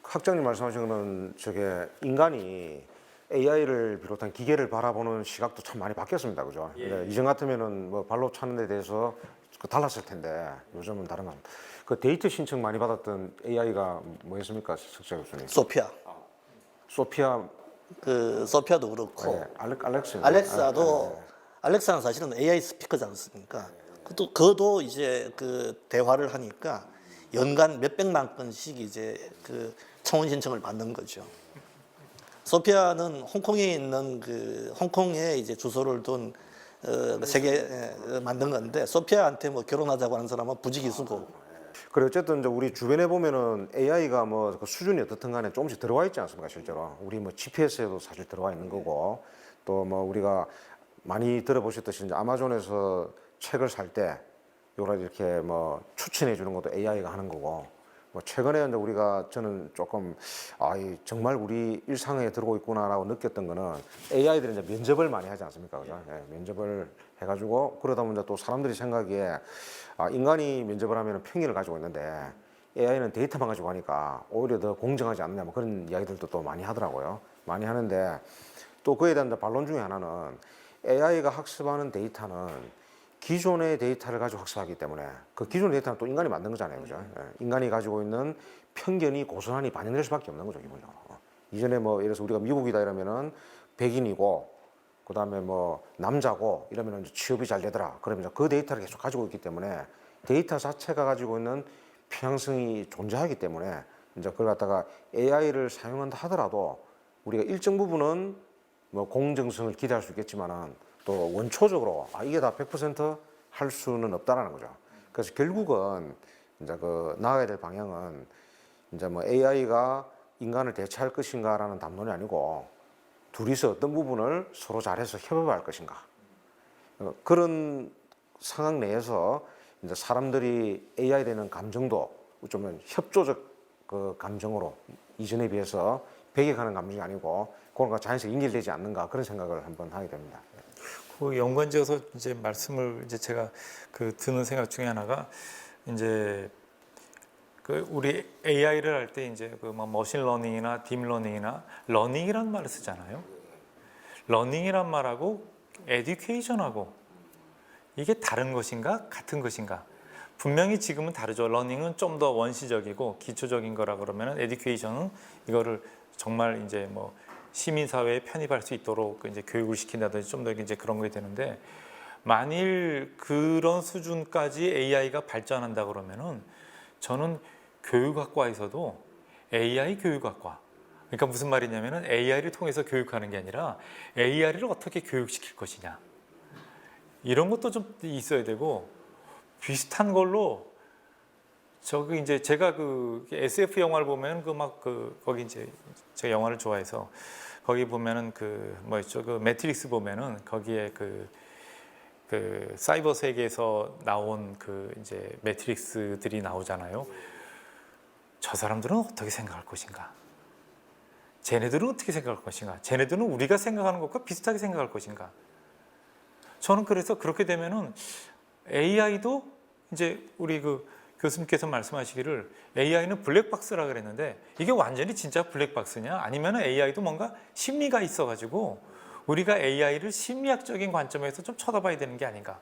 학장님 말씀하신 거는 저게 인간이 AI를 비롯한 기계를 바라보는 시각도 참 많이 바뀌었습니다, 그죠? 이전 같으면은 뭐 발로 차는 데 대해서 달랐을 텐데 요즘은 다른 것 같습니다. 그 데이터 신청 많이 받았던 AI가 뭐였습니까, 석재 교수님? 소피아, 소피아, 소피아도 그렇고 네, 알렉스. 알렉사도 알렉사는 사실은 AI 스피커지 않습니까? 그것도 이제 그 대화를 하니까 연간 몇백만 건씩 이제 그 청원 신청을 받는 거죠. 소피아는 홍콩에 있는 홍콩에 이제 주소를 둔 세계 만든 건데 소피아한테 뭐 결혼하자고 하는 사람은 부지기수고. 그래 어쨌든 이제 우리 주변에 보면은 AI가 뭐 그 수준이 어떻든 간에 조금씩 들어와 있지 않습니까, 실제로. 우리 뭐 GPS에도 사실 들어와 있는 거고, 또 뭐 우리가 많이 들어보셨듯이 이제 아마존에서 책을 살 때 요런 이렇게 뭐 추천해 주는 것도 AI가 하는 거고, 뭐 최근에 이제 우리가 저는 조금 정말 우리 일상에 들어오고 있구나라고 느꼈던 거는 AI들이 이제 면접을 많이 하지 않습니까, 그죠? 네, 면접을 해가지고 그러다 보면 또 사람들이 생각에 인간이 면접을 하면 편견을 가지고 있는데 AI는 데이터만 가지고 하니까 오히려 더 공정하지 않느냐 뭐 그런 이야기들도 또 많이 하더라고요. 많이 하는데 또 그에 대한 반론 중에 하나는 AI가 학습하는 데이터는 기존의 데이터를 가지고 학습하기 때문에 그 기존 데이터는 또 인간이 만든 거잖아요, 그죠? 인간이 가지고 있는 편견이 고스란히 반영될 수밖에 없는 거죠, 기본적으로. 이전에 뭐 예를 들어서 우리가 미국이다 이러면은 백인이고 그다음에 뭐 남자고 이러면 이제 취업이 잘 되더라. 그러면서 그 데이터를 계속 가지고 있기 때문에 데이터 자체가 가지고 있는 편향성이 존재하기 때문에 이제 그걸 갖다가 AI를 사용한다 하더라도 우리가 일정 부분은 뭐 공정성을 기대할 수 있겠지만은 또 원초적으로 이게 다 100% 할 수는 없다라는 거죠. 그래서 결국은 이제 나아가야 될 방향은 이제 뭐 AI가 인간을 대체할 것인가라는 담론이 아니고 둘이서 어떤 부분을 서로 잘해서 협업할 것인가. 그런 상황 내에서 이제 사람들이 AI 되는 감정도 좀 협조적 그 감정으로 이전에 비해서 배격하는 감정이 아니고 그런가 자연스럽게 연결되지 않는가 그런 생각을 한번 하게 됩니다. 그 연관지어서 이제 말씀을 이제 제가 드는 생각 중에 하나가 이제 우리 AI를 할 때 이제 뭐 머신러닝이나 딥러닝이나 러닝이라는 말을 쓰잖아요. 러닝이란 말하고 에듀케이션하고 이게 다른 것인가 같은 것인가? 분명히 지금은 다르죠. 러닝은 좀 더 원시적이고 기초적인 거라 그러면은 에듀케이션은 이거를 정말 이제 뭐 시민 사회에 편입할 수 있도록 이제 교육을 시킨다든지 좀 더 이제 그런 게 되는데 만일 그런 수준까지 AI가 발전한다 그러면은 저는 교육학과에서도 AI 교육학과 그러니까 무슨 말이냐면은 AI를 통해서 교육하는 게 아니라 AI를 어떻게 교육시킬 것이냐 이런 것도 좀 있어야 되고 비슷한 걸로 저기 이제 제가 SF 영화를 보면 거기 이제 제가 영화를 좋아해서 거기 보면은 뭐였죠 매트릭스 보면은 거기에 사이버 세계에서 나온 이제 매트릭스들이 나오잖아요. 저 사람들은 어떻게 생각할 것인가? 쟤네들은 어떻게 생각할 것인가? 쟤네들은 우리가 생각하는 것과 비슷하게 생각할 것인가? 저는 그래서 그렇게 되면은 AI도 이제 우리 교수님께서 말씀하시기를 AI는 블랙박스라 그랬는데 이게 완전히 진짜 블랙박스냐? 아니면 AI도 뭔가 심리가 있어가지고 우리가 AI를 심리학적인 관점에서 좀 쳐다봐야 되는 게 아닌가?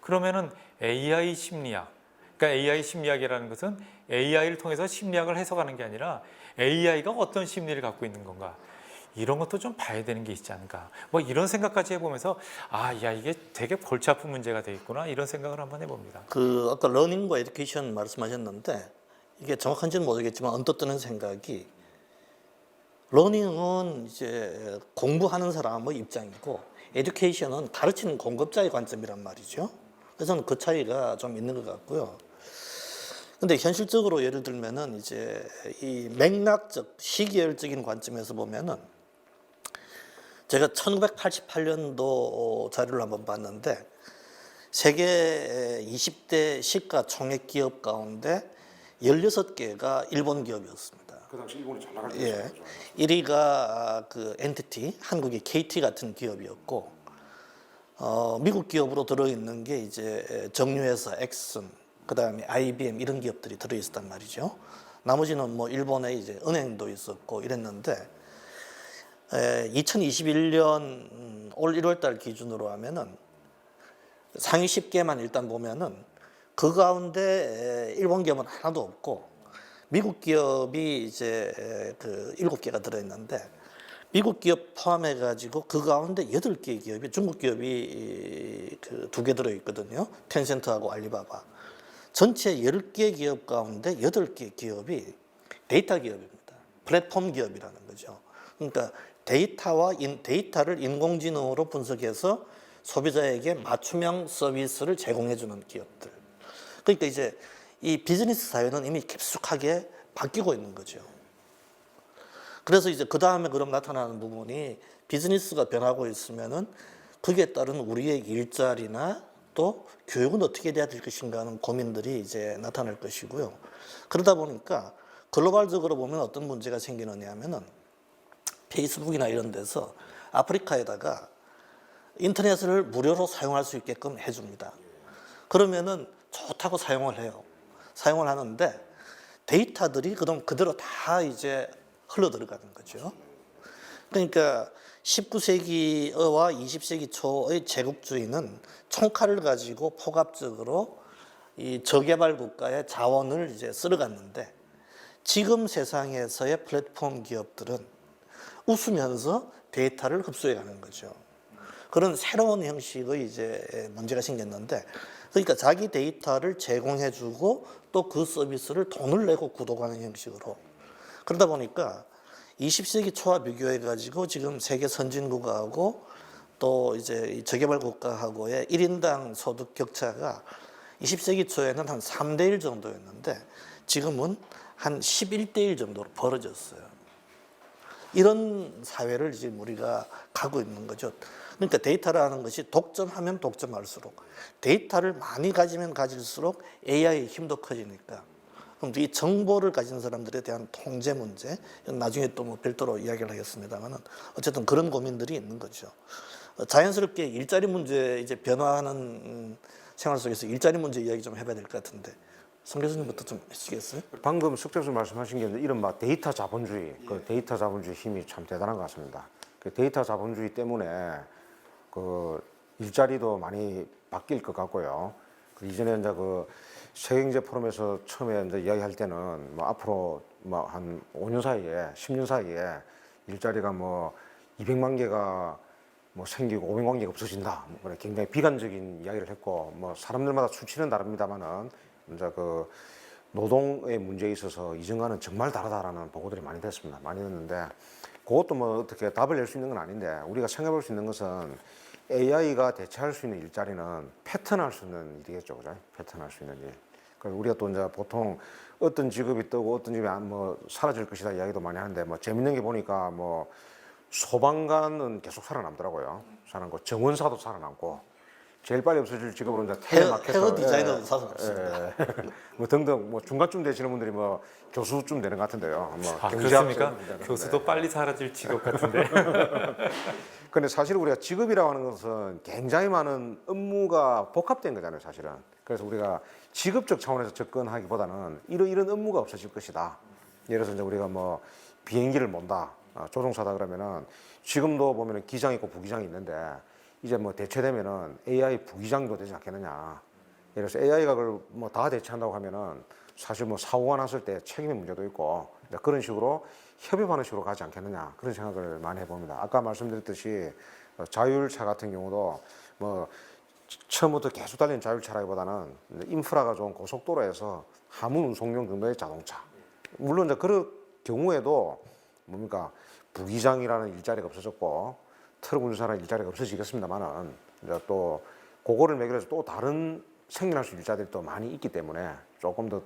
그러면은 AI 심리학, 그러니까 AI 심리학이라는 것은 AI를 통해서 심리학을 해석하는 게 아니라 AI가 어떤 심리를 갖고 있는 건가? 이런 것도 좀 봐야 되는 게 있지 않을까. 뭐 이런 생각까지 해보면서 야 이게 되게 골치 아픈 문제가 되겠구나 이런 생각을 한번 해봅니다. 그 아까 러닝과 에듀케이션 말씀하셨는데 이게 정확한지는 모르겠지만 언뜻 드는 생각이 러닝은 이제 공부하는 사람의 입장이고 에듀케이션은 가르치는 공급자의 관점이란 말이죠. 그래서 저는 그 차이가 좀 있는 것 같고요. 근데 현실적으로 예를 들면은 이제 이 맥락적 시기열적인 관점에서 보면은 제가 1988년도 자료를 한번 봤는데 세계 20대 시가 총액 기업 가운데 16개가 일본 기업이었습니다. 그 당시 일본이 잘 나갈 예. 1위가 그 엔티티, 한국의 KT 같은 기업이었고, 미국 기업으로 들어있는 게 이제 정유회사 엑슨, 그 다음에 IBM 이런 기업들이 들어있었단 말이죠. 나머지는 뭐 일본에 이제 은행도 있었고 이랬는데, 2021년 올 1월 달 기준으로 하면은 상위 10개만 일단 보면은 그 가운데 일본 기업은 하나도 없고 미국 기업이 이제 그 7개가 들어있는데 미국 기업 포함해 가지고 그 가운데 8개 기업이 중국 기업이 그 2개 들어있거든요. 텐센트하고 알리바바. 전체 10개 기업 가운데 8개 기업이 데이터 기업입니다. 플랫폼 기업이라는 거죠. 그러니까 데이터를 인공지능으로 분석해서 소비자에게 맞춤형 서비스를 제공해주는 기업들. 그러니까 이제 이 비즈니스 사회는 이미 깊숙하게 바뀌고 있는 거죠. 그래서 이제 그 다음에 그럼 나타나는 부분이 비즈니스가 변하고 있으면은 거기에 따른 우리의 일자리나 또 교육은 어떻게 돼야 될 것인가 하는 고민들이 이제 나타날 것이고요. 그러다 보니까 글로벌적으로 보면 어떤 문제가 생기느냐 하면은 페이스북이나 이런 데서 아프리카에다가 인터넷을 무료로 사용할 수 있게끔 해줍니다. 그러면은 좋다고 사용을 해요. 사용을 하는데 데이터들이 그대로 다 이제 흘러 들어가는 거죠. 그러니까 19세기와 20세기 초의 제국주의는 총칼을 가지고 포갑적으로 이 저개발 국가의 자원을 이제 쓸어갔는데 지금 세상에서의 플랫폼 기업들은 웃으면서 데이터를 흡수해가는 거죠. 그런 새로운 형식의 이제 문제가 생겼는데, 그러니까 자기 데이터를 제공해주고 또 그 서비스를 돈을 내고 구독하는 형식으로. 그러다 보니까 20세기 초와 비교해가지고 지금 세계 선진국하고 또 이제 저개발 국가하고의 1인당 소득 격차가 20세기 초에는 한 3대1 정도였는데 지금은 한 11대1 정도로 벌어졌어요. 이런 사회를 지금 우리가 가고 있는 거죠. 그러니까 데이터라는 것이 독점하면 독점할수록 데이터를 많이 가지면 가질수록 AI의 힘도 커지니까 그럼 이 정보를 가진 사람들에 대한 통제 문제 나중에 또 뭐 별도로 이야기를 하겠습니다만은 어쨌든 그런 고민들이 있는 거죠. 자연스럽게 일자리 문제 이제 변화하는 생활 속에서 일자리 문제 이야기 좀 해봐야 될 것 같은데 성 교수님부터 좀 해주시겠어요? 방금 숙 교수님 말씀하신 게 이른바 데이터 자본주의, 그 데이터 자본주의 힘이 참 대단한 것 같습니다. 그 데이터 자본주의 때문에 그 일자리도 많이 바뀔 것 같고요. 그 이전에 이제 그 세계경제 포럼에서 처음에 이제 이야기할 때는 뭐 앞으로 뭐 한 5년 사이에, 10년 사이에 일자리가 뭐 200만 개가 뭐 생기고 500만 개가 없어진다. 뭐 그래 굉장히 비관적인 이야기를 했고 뭐 사람들마다 수치는 다릅니다만은 이제 그 노동의 문제에 있어서 이전과는 정말 다르다라는 보고들이 많이 됐습니다. 많이 됐는데 그것도 뭐 어떻게 답을 낼 수 있는 건 아닌데 우리가 생각해 볼 수 있는 것은 AI가 대체할 수 있는 일자리는 패턴할 수 있는 일이겠죠, 그죠? 패턴할 수 있는 일. 그래서 우리가 또 이제 보통 어떤 직업이 뜨고 어떤 직업이 뭐 사라질 것이다 이야기도 많이 하는데 뭐 재밌는 게 보니까 뭐 소방관은 계속 살아남더라고요. 살아남고 정원사도 살아남고 제일 빨리 없어질 직업으로 이제 텔레마케터, 헤어 디자이너도 살아남습니다. 뭐 등등 뭐 중간쯤 되시는 분들이 뭐 교수쯤 되는 것 같은데요. 뭐 그렇습니까? 교수도 빨리 사라질 직업 같은데. 근데 사실 우리가 직업이라고 하는 것은 굉장히 많은 업무가 복합된 거잖아요, 사실은. 그래서 우리가 직업적 차원에서 접근하기보다는 이런 업무가 없어질 것이다. 예를 들어서 이제 우리가 뭐 비행기를 몬다, 조종사다 그러면은 지금도 보면은 기장 있고 부기장이 있는데 이제 뭐 대체되면은 AI 부기장도 되지 않겠느냐. 예를 들어서 AI가 그걸 뭐 다 대체한다고 하면은 사실 뭐 사고가 났을 때 책임의 문제도 있고 그런 식으로 협업하는 식으로 가지 않겠느냐 그런 생각을 많이 해봅니다. 아까 말씀드렸듯이 자율차 같은 경우도 뭐 처음부터 계속 달리는 자율차라기보다는 인프라가 좋은 고속도로에서 하문 운송용 정도의 자동차. 물론 이제 그런 경우에도 뭡니까 부기장이라는 일자리가 없어졌고 트럭 운전사라는 일자리가 없어지겠습니다만은 이제 또 그거를 매개해서 또 다른 생겨날 수 있는 일자리들이 또 많이 있기 때문에 조금 더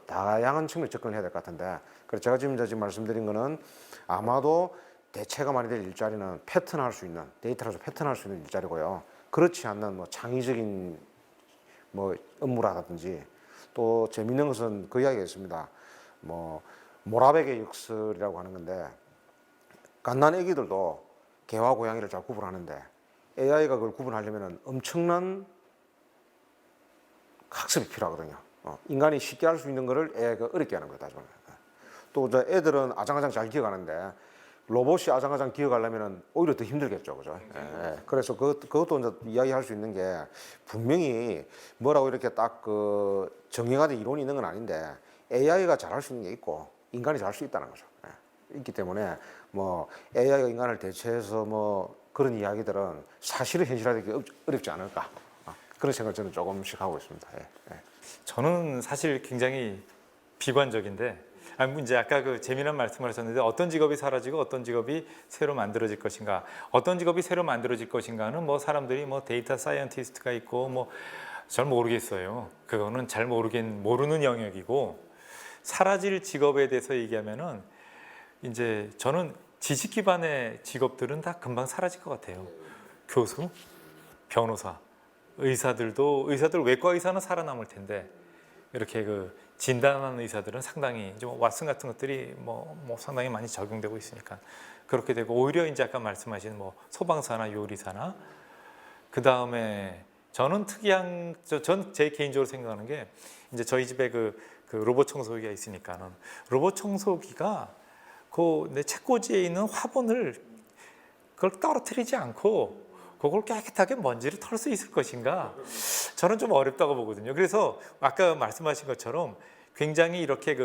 다양한 측면에 접근을 해야 될 것 같은데 그래서 제가 지금 말씀드린 거는 아마도 대체가 많이 될 일자리는 패턴할 수 있는 데이터라서 패턴할 수 있는 일자리고요. 그렇지 않는 뭐 창의적인 뭐 업무라든지 또 재밌는 것은 그 이야기가 있습니다. 뭐 모라베개 역설이라고 하는 건데 갓난 애기들도 개와 고양이를 잘 구분하는데 AI가 그걸 구분하려면 엄청난 학습이 필요하거든요. 인간이 쉽게 할 수 있는 거를 AI가 어렵게 하는 거다. 또 애들은 아장아장 잘 기억하는데 로봇이 아장아장 기억하려면 오히려 더 힘들겠죠, 그죠? 그래서 그것도 이제 이야기할 수 있는 게 분명히 뭐라고 이렇게 딱 그 정의가 된 이론이 있는 건 아닌데 AI가 잘할 수 있는 게 있고 인간이 잘할 수 있다는 거죠. 있기 때문에 뭐 AI가 인간을 대체해서 뭐 그런 이야기들은 사실은 현실화되기 어렵지 않을까 그런 생각을 저는 조금씩 하고 있습니다. 저는 사실 굉장히 비관적인데 이제 아까 그 재미난 말씀을 하셨는데 어떤 직업이 사라지고 어떤 직업이 새로 만들어질 것인가 어떤 직업이 새로 만들어질 것인가는 뭐 사람들이 뭐 데이터 사이언티스트가 있고 뭐 잘 모르겠어요. 그거는 잘 모르는 영역이고 사라질 직업에 대해서 얘기하면은 이제 저는 지식 기반의 직업들은 다 금방 사라질 것 같아요. 교수, 변호사, 의사들 외과 의사는 살아남을 텐데 이렇게 그 진단하는 의사들은 상당히 좀 왓슨 같은 것들이 뭐 상당히 많이 적용되고 있으니까 그렇게 되고 오히려 이제 아까 말씀하신 뭐 소방사나 요리사나 그 다음에 저는 특이한 전 제 개인적으로 생각하는 게 이제 저희 집에 그 로봇 청소기가 있으니까는 로봇 청소기가 그 내 책꽂이에 있는 화분을 그걸 떨어뜨리지 않고 그걸 깨끗하게 먼지를 털 수 있을 것인가 저는 좀 어렵다고 보거든요. 그래서 아까 말씀하신 것처럼 굉장히 이렇게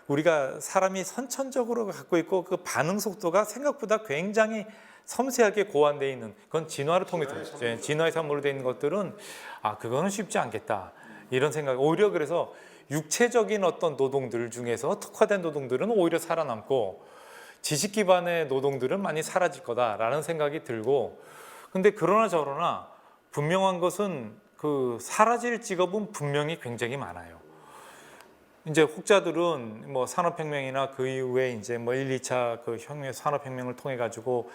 우리가 사람이 선천적으로 갖고 있고 그 반응 속도가 생각보다 굉장히 섬세하게 고안되어 있는 그건 진화를 통해서 진화의 산물로 되어 있는 것들은 그거는 쉽지 않겠다 이런 생각. 오히려 그래서 육체적인 어떤 노동들 중에서 특화된 노동들은 오히려 살아남고 지식 기반의 노동들은 많이 사라질 거다라는 생각이 들고 근데 그러나 저러나 분명한 것은 그 사라질 직업은 분명히 굉장히 많아요. 이제 혹자들은 뭐 산업혁명이나 그 이후에 이제 뭐 1, 2차 그 산업혁명을 통해 가지고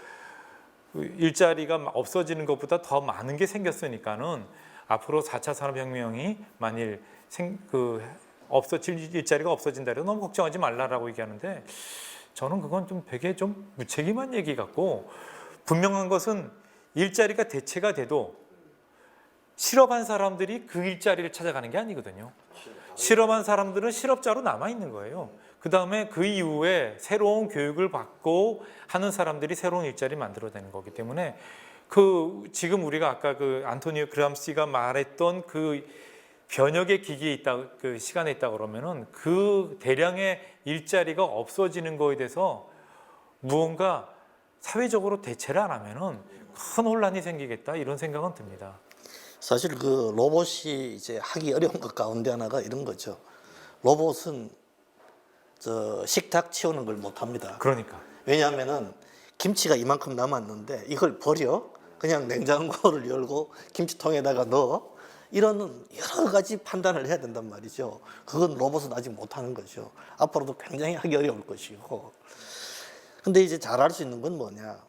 일자리가 없어지는 것보다 더 많은 게 생겼으니까는 앞으로 4차 산업혁명이 만일 일자리가 없어진다면 너무 걱정하지 말라라고 얘기하는데 저는 그건 좀 되게 좀 무책임한 얘기 같고 분명한 것은 일자리가 대체가 돼도 실업한 사람들이 그 일자리를 찾아가는 게 아니거든요. 실업한 사람들은 실업자로 남아있는 거예요. 그 다음에 그 이후에 새로운 교육을 받고 하는 사람들이 새로운 일자리를 만들어내는 거기 때문에 지금 우리가 아까 그 안토니오 그람시가 말했던 그 변혁의 기기에 있다, 그 시간에 있다 그러면은 그 대량의 일자리가 없어지는 거에 대해서 무언가 사회적으로 대체를 안 하면은 큰 혼란이 생기겠다 이런 생각은 듭니다. 사실 그 로봇이 이제 하기 어려운 것 가운데 하나가 이런 거죠. 로봇은 식탁 치우는 걸 못 합니다. 그러니까. 왜냐하면은 김치가 이만큼 남았는데 이걸 버려? 그냥 냉장고를 열고 김치통에다가 넣어? 이런 여러 가지 판단을 해야 된단 말이죠. 그건 로봇은 아직 못하는 거죠. 앞으로도 굉장히 하기 어려울 것이고. 근데 이제 잘할 수 있는 건 뭐냐?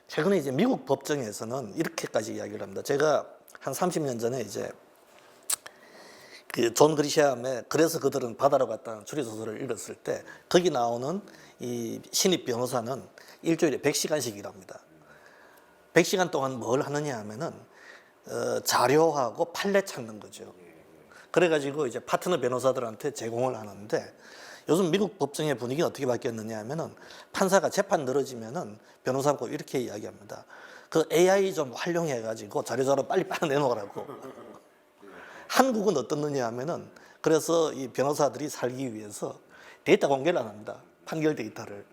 최근에 이제 미국 법정에서는 이렇게까지 이야기를 합니다. 제가 한 30년 전에 이제 그 존 그리샴의 그래서 그들은 바다로 갔다는 추리소설을 읽었을 때 거기 나오는 이 신입 변호사는 일주일에 100시간씩 일합니다. 100시간 동안 뭘 하느냐 하면은 자료하고 판례 찾는 거죠. 그래가지고 이제 파트너 변호사들한테 제공을 하는데 요즘 미국 법정의 분위기는 어떻게 바뀌었느냐 하면은 판사가 재판 늘어지면은 변호사하고 이렇게 이야기합니다. 그 AI 좀 활용해가지고 자료 빨리 내놓으라고. 한국은 어떻느냐 하면은 그래서 이 변호사들이 살기 위해서 데이터 공개를 안 합니다. 판결 데이터를.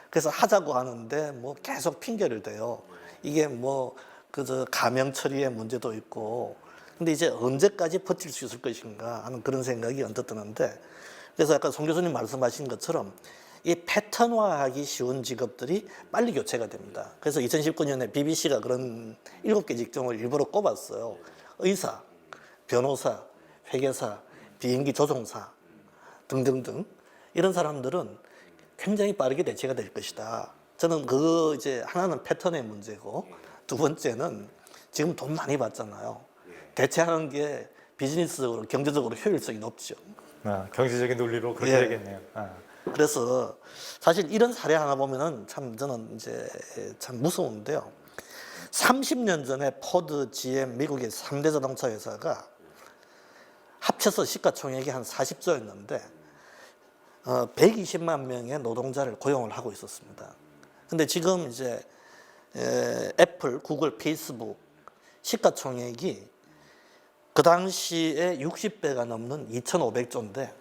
그래서 하자고 하는데 뭐 계속 핑계를 대요. 이게 뭐 그저 가명 처리의 문제도 있고, 근데 이제 언제까지 버틸 수 있을 것인가 하는 그런 생각이 언뜻 드는데, 그래서 아까 송 교수님 말씀하신 것처럼 이 패턴화하기 쉬운 직업들이 빨리 교체가 됩니다. 그래서 2019년에 BBC가 그런 7개 직종을 일부러 꼽았어요. 의사, 변호사, 회계사, 비행기 조종사 등등등, 이런 사람들은 굉장히 빠르게 대체가 될 것이다. 저는 그 이제 하나는 패턴의 문제고, 두 번째는 지금 돈 많이 받잖아요. 대체하는 게 비즈니스적으로 경제적으로 효율성이 높죠. 경제적인 논리로 그렇게 예. 되겠네요. 그래서 사실 이런 사례 하나 보면은 참 저는 이제 참 무서운데요. 30년 전에 포드, GM, 미국의 3대 자동차 회사가 합쳐서 시가총액이 한 40조였는데 120만 명의 노동자를 고용을 하고 있었습니다. 근데 지금 이제 애플, 구글, 페이스북 시가총액이 그 당시에 60배가 넘는 2,500조인데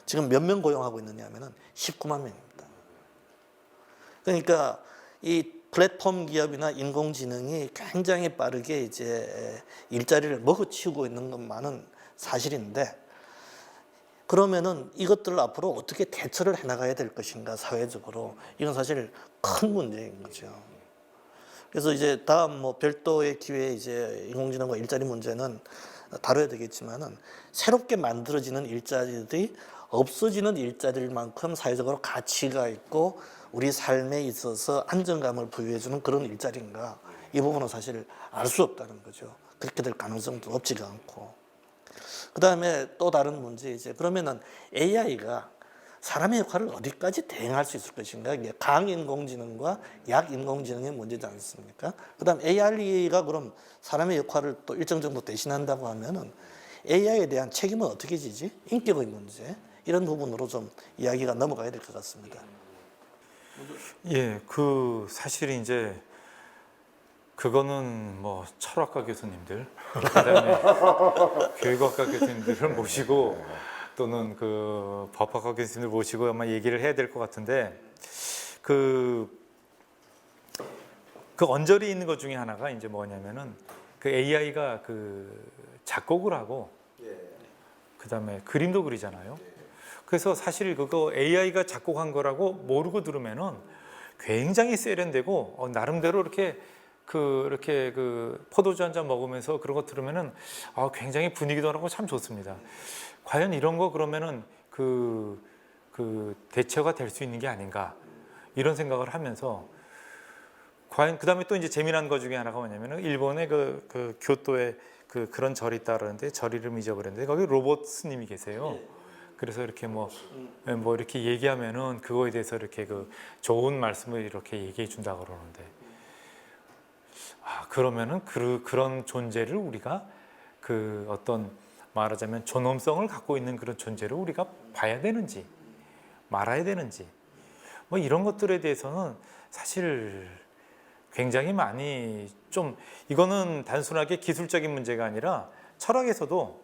지금 몇 명 고용하고 있느냐 하면은 19만 명입니다. 그러니까 이 플랫폼 기업이나 인공지능이 굉장히 빠르게 이제 일자리를 먹어치우고 있는 것만은 사실인데, 그러면은 이것들을 앞으로 어떻게 대처를 해나가야 될 것인가, 사회적으로. 이건 사실 큰 문제인 거죠. 그래서 이제 다음 뭐 별도의 기회에 이제 인공지능과 일자리 문제는 다뤄야 되겠지만은, 새롭게 만들어지는 일자리들이 없어지는 일자리만큼 사회적으로 가치가 있고 우리 삶에 있어서 안정감을 부여해주는 그런 일자리인가, 이 부분은 사실 알 수 없다는 거죠. 그렇게 될 가능성도 없지가 않고. 그 다음에 또 다른 문제, 이제 그러면은 AI가 사람의 역할을 어디까지 대행할 수 있을 것인가. 이게 강인공지능과 약인공지능의 문제지 않습니까? 그 다음 AI가 그럼 사람의 역할을 또 일정 정도 대신한다고 하면은 AI에 대한 책임은 어떻게 지지? 인격의 문제, 이런 부분으로 좀 이야기가 넘어가야 될 것 같습니다. 예, 그 사실 이제 그거는 뭐 철학과 교수님들, 그다음에 교육학과 교수님들을 모시고 또는 그 법학과 교수님들 모시고 아마 얘기를 해야 될 것 같은데, 그 언저리 있는 것 중에 하나가 이제 뭐냐면은 그 AI가 그 작곡을 하고 그다음에 그림도 그리잖아요. 그래서 사실 그거 AI가 작곡한 거라고 모르고 들으면은 굉장히 세련되고 나름대로 이렇게 그 포도주 한 잔 먹으면서 그런 거 들으면은 굉장히 분위기도 나고 참 좋습니다. 과연 이런 거 그러면은 그 대처가 될 수 있는 게 아닌가, 이런 생각을 하면서, 과연 그다음에 또 이제 재미난 거 중에 하나가 뭐냐면은 일본의 그 교토에 그런 절이 있다 그러는데 절 이름 잊어버렸는데 거기 로봇 스님이 계세요. 그래서 이렇게 뭐 이렇게 얘기하면은 그거에 대해서 이렇게 그 좋은 말씀을 이렇게 얘기해 준다 그러는데, 그러면은 그런 존재를 우리가 그 어떤 말하자면 존엄성을 갖고 있는 그런 존재를 우리가 봐야 되는지 말아야 되는지, 뭐 이런 것들에 대해서는 사실 굉장히 많이 좀, 이거는 단순하게 기술적인 문제가 아니라 철학에서도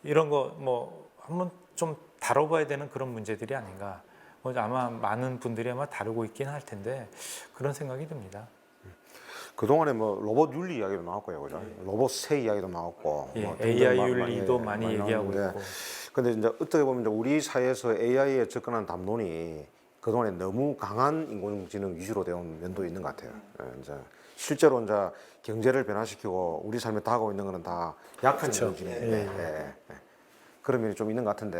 이런 거 뭐 한번 좀 다뤄봐야 되는 그런 문제들이 아닌가. 아마 많은 분들이 아마 다루고 있긴 할 텐데 그런 생각이 듭니다. 그동안에 뭐 로봇 윤리 이야기도 나왔고요, 그죠? 로봇 세 이야기도 나왔고, 예, 뭐 AI 윤리도 많이 얘기하고 나오는데, 있고. 근데 이제 어떻게 보면 이제 우리 사회에서 AI에 접근한 담론이 그동안에 너무 강한 인공지능 위주로 되어 온 면도 있는 것 같아요. 이제 실제로 이제 경제를 변화시키고 우리 삶에 다가오고 있는 거는 다 약한 인공지능인데, 그런 면이 좀 있는 것 같은데,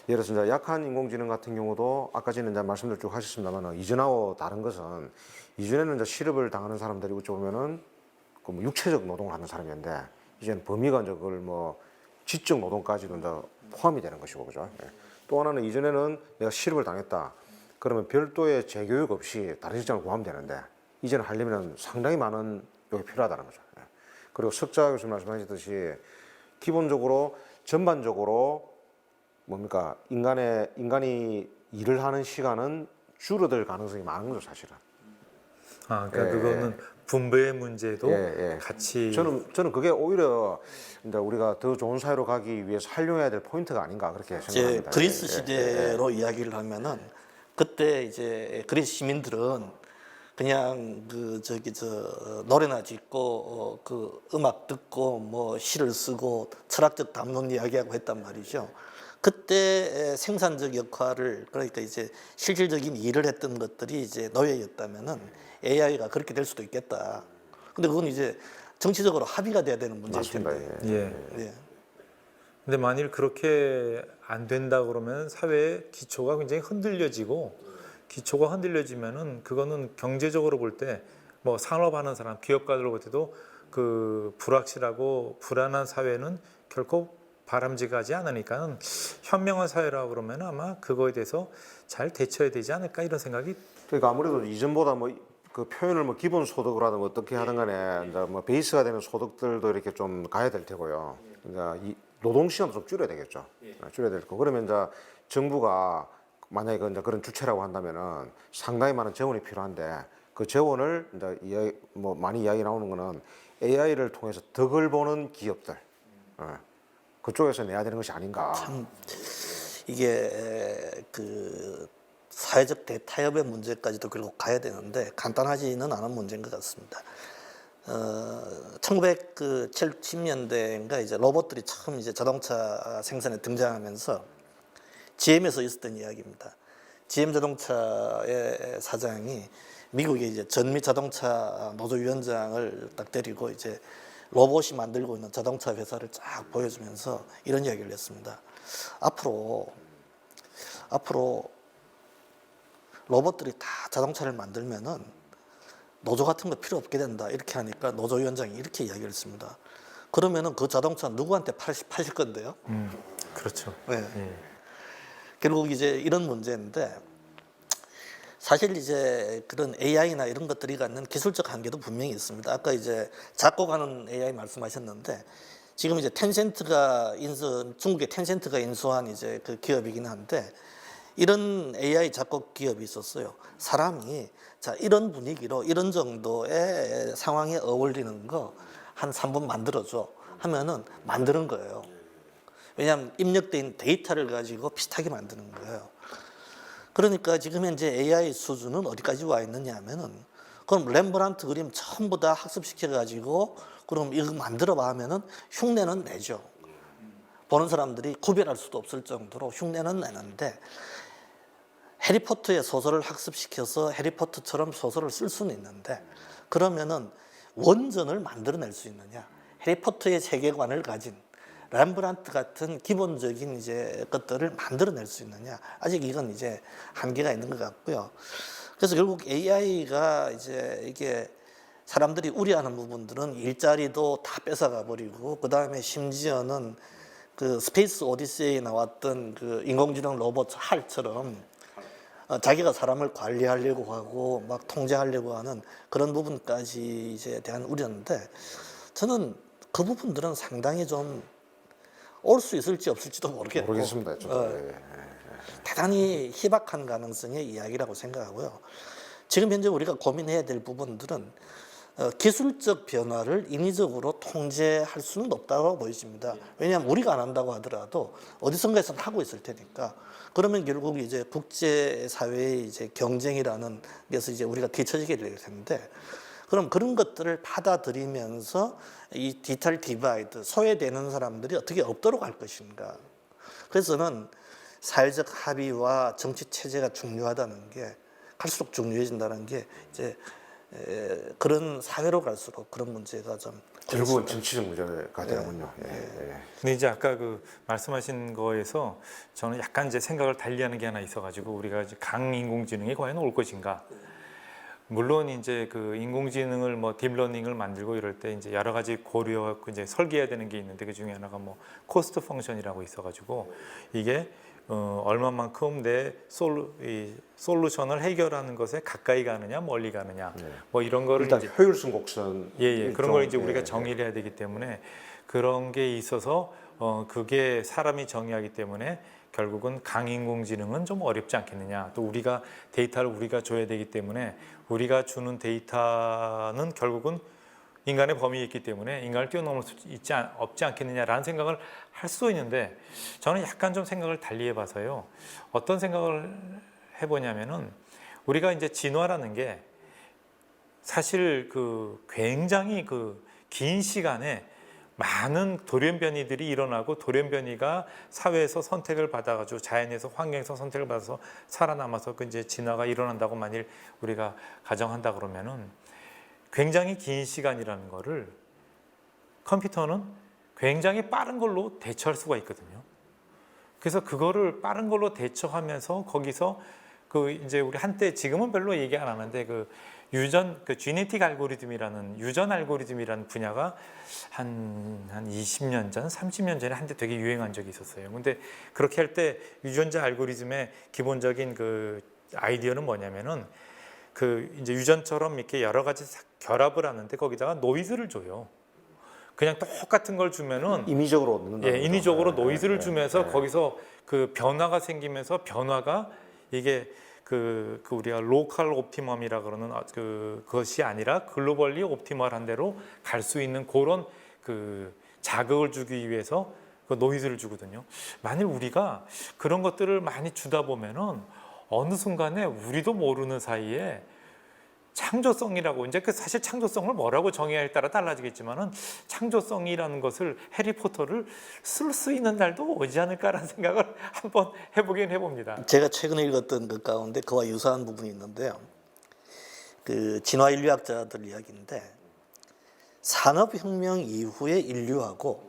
예를 들어서 이제 약한 인공지능 같은 경우도 아까 전에 이제 말씀들 쭉 하셨습니다만, 이전하고 다른 것은, 이전에는 이제 실업을 당하는 사람들이 어찌 보면은 그 뭐 육체적 노동을 하는 사람이었는데, 이제는 범위가 이제 그걸 뭐 지적 노동까지도 이제 포함이 되는 것이고, 그죠? 또 하나는, 이전에는 내가 실업을 당했다 그러면 별도의 재교육 없이 다른 직장을 구하면 되는데, 이제는 하려면 상당히 많은 요게 필요하다는 거죠. 그리고 석자 교수님 말씀하셨듯이 기본적으로 전반적으로 뭡니까, 인간이 일을 하는 시간은 줄어들 가능성이 많은 거죠, 사실은. 그러니까 그거는 분배의 문제도 예, 예. 같이 저는 그게 오히려 이제 우리가 더 좋은 사회로 가기 위해서 활용해야 될 포인트가 아닌가 그렇게 이제 생각합니다. 그리스 예, 예, 시대로 이야기를 하면은 그때 이제 그리스 시민들은 그냥 그 저기 저 노래나 짓고 그 음악 듣고 뭐 시를 쓰고 철학적 담론 이야기하고 했단 말이죠. 그때 생산적 역할을 그러니까 이제 실질적인 일을 했던 것들이 이제 노예였다면은 AI가 그렇게 될 수도 있겠다. 근데 그건 이제 정치적으로 합의가 돼야 되는 문제일 맞습니다. 텐데. 예. 예. 근데 만일 그렇게 안 된다 그러면 사회의 기초가 굉장히 흔들려지고 기초가 흔들려지면은 그거는 경제적으로 볼 때 뭐 산업하는 사람, 기업가들 볼 때도 그 불확실하고 불안한 사회는 결코 바람직하지 않으니까는 현명한 사회라고 그러면 아마 그거에 대해서 잘 대처해야 되지 않을까 이런 생각이 그러니까 아무래도 이전보다 뭐 그 표현을 뭐 기본 소득으로 하든 어떻게 하든 간에 이제 뭐 베이스가 되는 소득들도 이렇게 좀 가야 될 테고요. 그러니까 이 노동 시간도 좀 줄여야 되겠죠. 줄여야 될 거. 그러면 이제 정부가 만약에 이제 그런 주체라고 한다면은 상당히 많은 재원이 필요한데 그 재원을 이제 뭐 많이 이야기 나오는 거는 AI를 통해서 덕을 보는 기업들 그쪽에서 내야 되는 것이 아닌가. 이게 그 사회적 대타협의 문제까지도 결국 가야 되는데 간단하지는 않은 문제인 것 같습니다. 1970년대인가 이제 로봇들이 처음 이제 자동차 생산에 등장하면서 GM에서 있었던 이야기입니다. GM 자동차의 사장이 미국의 이제 전미 자동차 노조위원장을 딱 데리고 이제 로봇이 만들고 있는 자동차 회사를 쫙 보여주면서 이런 이야기를 했습니다. 앞으로 로봇들이 다 자동차를 만들면은 노조 같은 거 필요 없게 된다. 이렇게 하니까 노조위원장이 이렇게 이야기를 했습니다. 그러면은 그 자동차 누구한테 파실 건데요? 그렇죠. 네. 예. 결국 이제 이런 문제인데 사실 이제 그런 AI나 이런 것들이 갖는 기술적 한계도 분명히 있습니다. 아까 이제 작곡하는 AI 말씀하셨는데 지금 이제 중국의 텐센트가 인수한 이제 그 기업이긴 한데 이런 AI 작곡 기업이 있었어요. 사람이 자 이런 분위기로 이런 정도의 상황에 어울리는 거 한 3분 만들어줘 하면은 만드는 거예요. 왜냐하면 입력된 데이터를 가지고 비슷하게 만드는 거예요. 그러니까 지금 현재 AI 수준은 어디까지 와 있느냐 하면은 그럼 렘브란트 그림 전부 다 학습시켜 가지고 그럼 이거 만들어 봐 하면은 흉내는 내죠. 보는 사람들이 구별할 수도 없을 정도로 흉내는 내는데 해리포터의 소설을 학습시켜서 해리포터처럼 소설을 쓸 수는 있는데 그러면은 원전을 만들어낼 수 있느냐? 해리포터의 세계관을 가진 렘브란트 같은 기본적인 이제 것들을 만들어낼 수 있느냐? 아직 이건 이제 한계가 있는 것 같고요. 그래서 결국 AI가 이제 이게 사람들이 우려하는 부분들은 일자리도 다 뺏어가 버리고 그 다음에 심지어는 그 스페이스 오디세이에 나왔던 그 인공지능 로봇 할처럼 자기가 사람을 관리하려고 하고 막 통제하려고 하는 그런 부분까지 이제 대한 우려인데 저는 그 부분들은 상당히 좀 올 수 있을지 없을지도 모르겠습니다. 대단히 희박한 가능성의 이야기라고 생각하고요. 지금 현재 우리가 고민해야 될 부분들은 기술적 변화를 인위적으로 통제할 수는 없다고 보여집니다. 왜냐하면 우리가 안 한다고 하더라도 어디선가에서는 하고 있을 테니까. 그러면 결국 이제 국제사회의 이제 경쟁이라는 것에서 이제 우리가 뒤처지게 될 텐데, 그럼 그런 것들을 받아들이면서 이 디지털 디바이드, 소외되는 사람들이 어떻게 없도록 할 것인가. 그래서 저는 사회적 합의와 정치 체제가 중요하다는 게 갈수록 중요해진다는 게 이제 그런 사회로 갈수록 그런 문제가 좀 결국은 정치적 문제가 되는군요. 근데 이제 아까 그 말씀하신 거에서 저는 약간 이제 생각을 달리하는 게 하나 있어가지고 우리가 이제 강인공지능이 과연 올 것인가? 물론 이제 그 인공지능을 뭐 딥러닝을 만들고 이럴 때 이제 여러 가지 고려하고 이제 설계해야 되는 게 있는데 그 중에 하나가 뭐 코스트 펑션이라고 있어가지고 이게 얼마만큼 내 솔루션을 해결하는 것에 가까이 가느냐 멀리 가느냐 뭐 이런 거를 일단 이제 효율성 곡선 그런 걸 이제 우리가 정의를 해야 되기 때문에 그런 게 있어서 그게 사람이 정의하기 때문에 결국은 강인공지능은 좀 어렵지 않겠느냐. 또 우리가 데이터를 우리가 줘야 되기 때문에 우리가 주는 데이터는 결국은 인간의 범위에 있기 때문에 인간을 뛰어넘을 수 없지 않겠느냐라는 생각을 할 수도 있는데 저는 약간 좀 생각을 달리 해봐서요. 어떤 생각을 해보냐면은 우리가 이제 진화라는 게 사실 그 굉장히 그 긴 시간에 많은 돌연변이들이 일어나고 돌연변이가 사회에서 선택을 받아가지고 자연에서 환경에서 선택을 받아서 살아남아서 그 이제 진화가 일어난다고 만일 우리가 가정한다 그러면은 굉장히 긴 시간이라는 거를 컴퓨터는 굉장히 빠른 걸로 대처할 수가 있거든요. 그래서 그거를 빠른 걸로 대처하면서 거기서 그 이제 우리 한때 지금은 별로 얘기 안 하는데 그 유전 그 지네틱 알고리즘이라는 유전 알고리즘이라는 분야가 한 20년 전, 30년 전에 한때 되게 유행한 적이 있었어요. 근데 그렇게 할 때 유전자 알고리즘의 기본적인 그 아이디어는 뭐냐면은 그 이제 유전처럼 이렇게 여러 가지 결합을 하는데 거기다가 노이즈를 줘요. 그냥 똑같은 걸 주면은 인위적으로 넣는다. 인위적으로 노이즈를 주면서 거기서 그 변화가 생기면서 변화가 이게 그 우리가 로컬 옵티멈이라 그러는 그것이 아니라 글로벌리 옵티멀한 대로 갈 수 있는 그런 그 자극을 주기 위해서 그 노이즈를 주거든요. 만일 우리가 그런 것들을 많이 주다 보면은 어느 순간에 우리도 모르는 사이에 창조성이라고 이제 그 사실 창조성을 뭐라고 정의하에 따라 달라지겠지만은 창조성이라는 것을 해리포터를 쓸 수 있는 날도 오지 않을까라는 생각을 한번 해보긴 해봅니다. 제가 최근에 읽었던 것 가운데 그와 유사한 부분이 있는데요. 그 진화 인류학자들 이야기인데 산업혁명 이후의 인류하고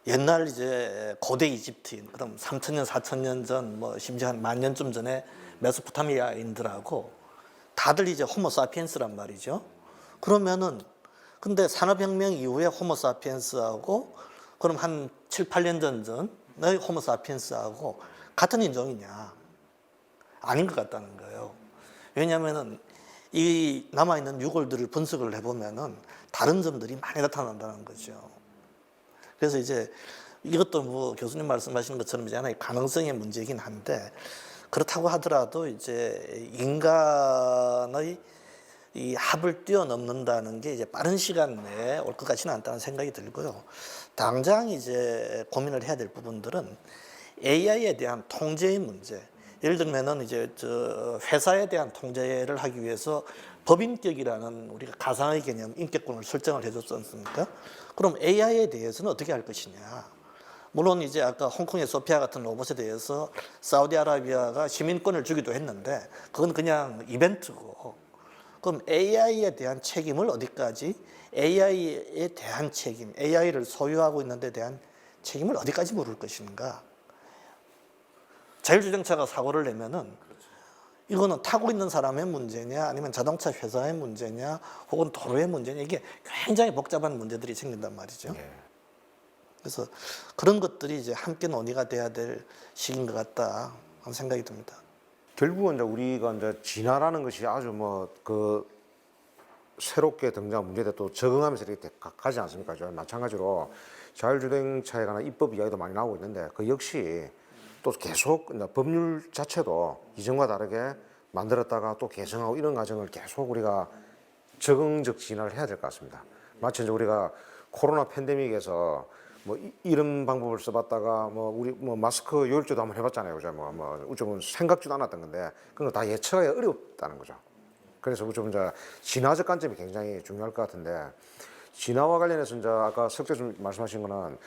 옛날 이제 고대 이집트인 그럼 3,000년, 4,000년 전 뭐 심지어 한 10,000년쯤 전에 메소포타미아인들하고 다들 이제 호모 사피엔스란 말이죠. 그러면은 근데 산업혁명 이후에 호모 사피엔스하고 그럼 한 7, 8년 전의 호모 사피엔스하고 같은 인종이냐? 아닌 것 같다는 거예요. 왜냐하면은 이 남아있는 유골들을 분석을 해보면은 다른 점들이 많이 나타난다는 거죠. 그래서 이제 이것도 뭐 교수님 말씀하시는 것처럼 이제 하나의 가능성의 문제이긴 한데 그렇다고 하더라도 이제 인간의 이 합을 뛰어넘는다는 게 이제 빠른 시간 내에 올 것 같지는 않다는 생각이 들고요. 당장 이제 고민을 해야 될 부분들은 AI에 대한 통제의 문제. 예를 들면은 이제 저 회사에 대한 통제를 하기 위해서 법인격이라는 우리가 가상의 개념 인격권을 설정을 해줬지 않습니까? 그럼 AI에 대해서는 어떻게 할 것이냐? 물론 이제 아까 홍콩의 소피아 같은 로봇에 대해서 사우디아라비아가 시민권을 주기도 했는데 그건 그냥 이벤트고 그럼 AI에 대한 책임을 어디까지 AI에 대한 책임, AI를 소유하고 있는 데 대한 책임을 어디까지 물을 것인가? 자율주행차가 사고를 내면은 이거는 타고 있는 사람의 문제냐 아니면 자동차 회사의 문제냐 혹은 도로의 문제냐 이게 굉장히 복잡한 문제들이 생긴단 말이죠. 그래서 그런 것들이 이제 함께 논의가 돼야 될 시기인 것 같다 하는 생각이 듭니다. 결국은 이제 우리가 이제 진화라는 것이 아주 뭐 그 새롭게 등장한 문제에 또 적응하면서 이렇게 가지 않습니까? 마찬가지로 자율주행차에 관한 입법 이야기도 많이 나오고 있는데 그 역시 또 계속 법률 자체도 이전과 다르게 만들었다가 또 개정하고 이런 과정을 계속 우리가 적응적 진화를 해야 될 것 같습니다. 마치 이제 우리가 코로나 팬데믹에서 뭐 이런 방법을 써봤다가 뭐 우리 뭐 마스크 요일제도 한번 해봤잖아요, 그죠? 뭐 좀 생각지도 않았던 건데 그런 거 다 예측하기 어렵다는 거죠. 그래서 좀 이제 진화적 관점이 굉장히 중요할 것 같은데 진화와 관련해서 이제 아까 석재님 말씀하신 거는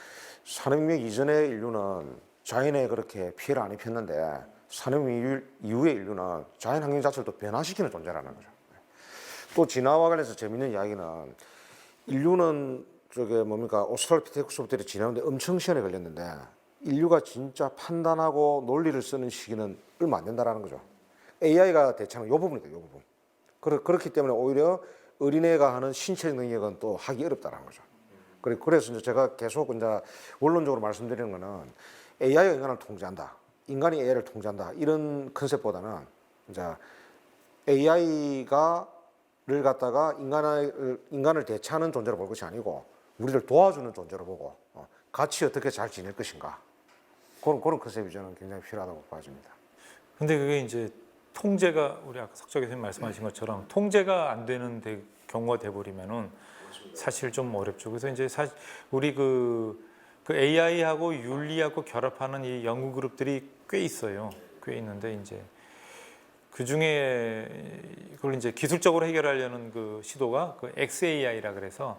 산업혁명 이전의 인류는 자연에 그렇게 피해를 안 입혔는데 산업혁명 이후의 인류는 자연 환경 자체를 또 변화시키는 존재라는 거죠. 또 진화와 관련해서 재밌는 이야기는 인류는 저게 뭡니까 오스트랄피테쿠스부터 진화하는데 엄청 시간이 걸렸는데 인류가 진짜 판단하고 논리를 쓰는 시기는 얼마 안 된다라는 거죠. AI가 대체하는 이 부분이다, 이 부분. 그렇기 때문에 오히려 어린애가 하는 신체 능력은 또 하기 어렵다는 거죠. 그래서 이제 제가 계속 이제 원론적으로 말씀드리는 거는 AI가 인간을 통제한다, 인간이 AI를 통제한다 이런 컨셉보다는 이제 AI가를 갖다가 인간을 대체하는 존재로 볼 것이 아니고 우리를 도와주는 존재로 보고 같이 어떻게 잘 지낼 것인가. 그런 컨셉이 저는 굉장히 필요하다고 봐집니다. 근데 그게 이제 통제가 우리 아까 석재 교수님 말씀하신 것처럼 통제가 안 되는 경우가 돼버리면은 사실 좀 어렵죠. 그래서 이제 사실 우리 그 AI하고 윤리하고 결합하는 이 연구 그룹들이 꽤 있어요. 꽤 있는데 이제 그 중에 그걸 이제 기술적으로 해결하려는 그 시도가 그 XAI라 그래서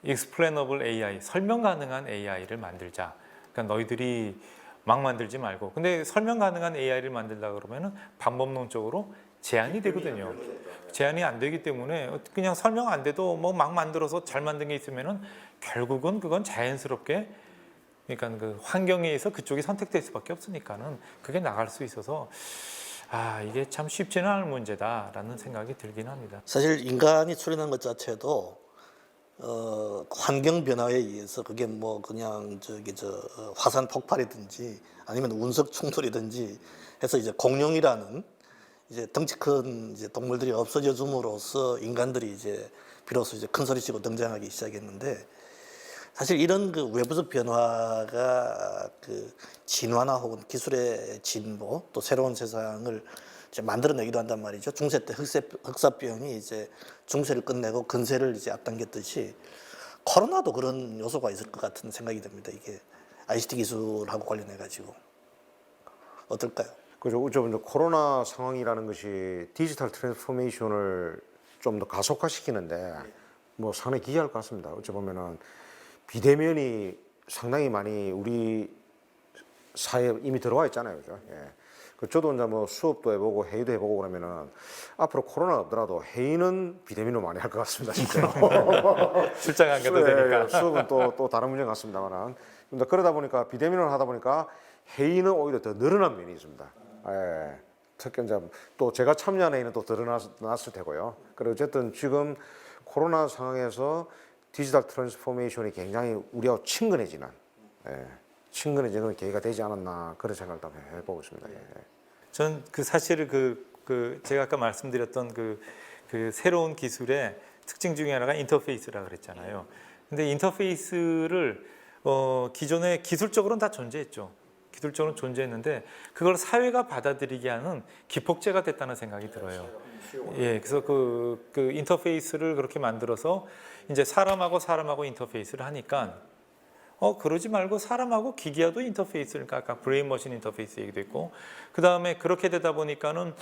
Explainable AI, 설명 가능한 AI를 만들자. 그러니까 너희들이 막 만들지 말고. 근데 설명 가능한 AI를 만들다 그러면은 방법론적으로 제한이 되거든요. 제한이 안 되기 때문에 그냥 설명 안 돼도 뭐 막 만들어서 잘 만든 게 있으면은 결국은 그건 자연스럽게 그러니까 그 환경에 의해서 그쪽이 선택될 수밖에 없으니까는 그게 나갈 수 있어서 이게 참 쉽지는 않은 문제다라는 생각이 들긴 합니다. 사실 인간이 출현한 것 자체도 환경 변화에 의해서 그게 뭐 그냥 화산 폭발이든지 아니면 운석 충돌이든지 해서 이제 공룡이라는 이제 덩치 큰 이제 동물들이 없어져 줌으로써 인간들이 이제 비로소 이제 큰 소리치고 등장하기 시작했는데 사실 이런 그 외부적 변화가 그 진화나 혹은 기술의 진보 또 새로운 세상을 이제 만들어내기도 한단 말이죠. 중세 때 흑사병이 이제 중세를 끝내고 근세를 이제 앞당겼듯이 코로나도 그런 요소가 있을 것 같은 생각이 듭니다. 이게 ICT 기술하고 관련해 가지고 어떨까요? 그죠. 이제 코로나 상황이라는 것이 디지털 트랜스포메이션을 좀 더 가속화시키는데 뭐 상당히 기이할 것 같습니다. 어찌 보면은 비대면이 상당히 많이 우리 사회에 이미 들어와 있잖아요. 그죠? 예. 저도 이제 뭐 수업도 해보고 회의도 해보고 그러면은 앞으로 코로나 없더라도 회의는 비대면으로 많이 할 것 같습니다. 진짜로. 출장 안 가도 되니까. 수업은 또 다른 문제 같습니다만은. 근데 그러다 보니까 비대면을 하다 보니까 회의는 오히려 더 늘어난 면이 있습니다. 예. 특히 이제 또 제가 참여한 회의는 또 늘어났을 테고요. 그리고 어쨌든 지금 코로나 상황에서 디지털 트랜스포메이션이 굉장히 우리하고 친근해지는 그런 계기가 되지 않았나 그런 생각을 좀 해보고 있습니다. 예. 전 그 사실을 제가 아까 말씀드렸던 그 새로운 기술의 특징 중에 하나가 인터페이스라 그랬잖아요. 근데 인터페이스를 기존에 기술적으로는 다 존재했죠. 기술적으로는 존재했는데 그걸 사회가 받아들이게 하는 기폭제가 됐다는 생각이 들어요. 예, 그래서 그 인터페이스를 그렇게 만들어서 이제 사람하고 인터페이스를 하니까 그러지 말고 사람하고 기기와도 인터페이스를 아까 브레인머신 인터페이스 얘기도 했고 그 다음에 그렇게 되다 보니까는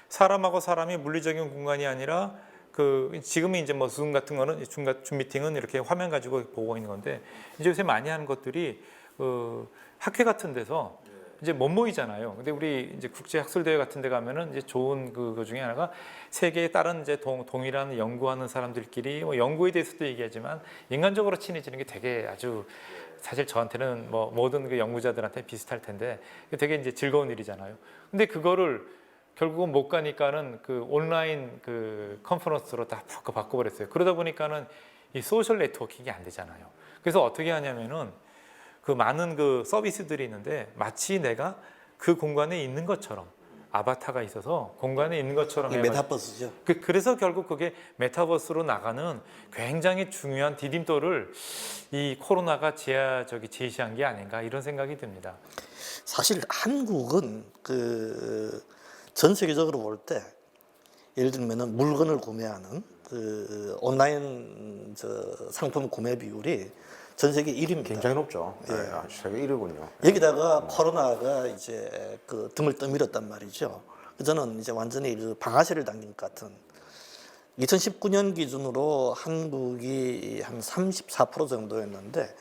사람하고 사람이 물리적인 공간이 아니라 지금은 이제 뭐 줌 같은 거는 줌 미팅은 이렇게 화면 가지고 보고 있는 건데 이제 요새 많이 하는 것들이 학회 같은 데서 이제 못 모이잖아요. 근데 우리 이제 국제 학술 대회 같은 데 가면은 이제 좋은 그거 중에 하나가 세계에 다른 이제 동일한 연구하는 사람들끼리 뭐 연구에 대해서도 얘기하지만 인간적으로 친해지는 게 되게 아주 사실 저한테는 뭐 모든 그 연구자들한테 비슷할 텐데 되게 이제 즐거운 일이잖아요. 근데 그거를 결국은 못 가니까는 그 온라인 그 컨퍼런스로 다 바꿔버렸어요. 그러다 보니까는 이 소셜 네트워킹이 안 되잖아요. 그래서 어떻게 하냐면은 그 많은 그 서비스들이 있는데 마치 내가 그 공간에 있는 것처럼 아바타가 있어서 공간에 있는 것처럼 이 메타버스죠. 그래서 결국 그게 메타버스로 나가는 굉장히 중요한 디딤돌을 이 코로나가 제시한 게 아닌가 이런 생각이 듭니다. 사실 한국은 전 세계적으로 볼 때 예를 들면은 물건을 구매하는 온라인 상품 구매 비율이 전 세계 1위입니다. 굉장히 높죠. 예. 세계 1위군요. 여기다가 코로나가 이제 등을 떠밀었단 말이죠. 저는 이제 완전히 방아쇠를 당긴 것 같은 2019년 기준으로 한국이 한 34% 정도였는데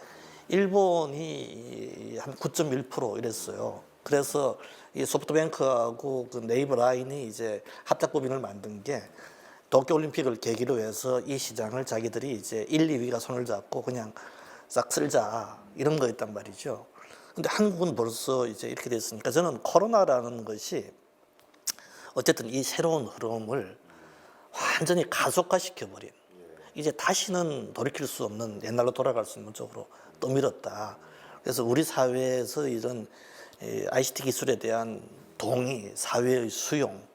일본이 한 9.1% 이랬어요. 그래서 이 소프트뱅크하고 네이버 라인이 이제 합작법인을 만든 게 도쿄올림픽을 계기로 해서 이 시장을 자기들이 이제 1, 2위가 손을 잡고 그냥 싹 쓸자 이런 거였단 말이죠. 근데 한국은 벌써 이제 이렇게 됐으니까 저는 코로나라는 것이 어쨌든 이 새로운 흐름을 완전히 가속화시켜버린 이제 다시는 돌이킬 수 없는 옛날로 돌아갈 수 없는 쪽으로 떠밀었다. 그래서 우리 사회에서 이런 ICT 기술에 대한 동의, 사회의 수용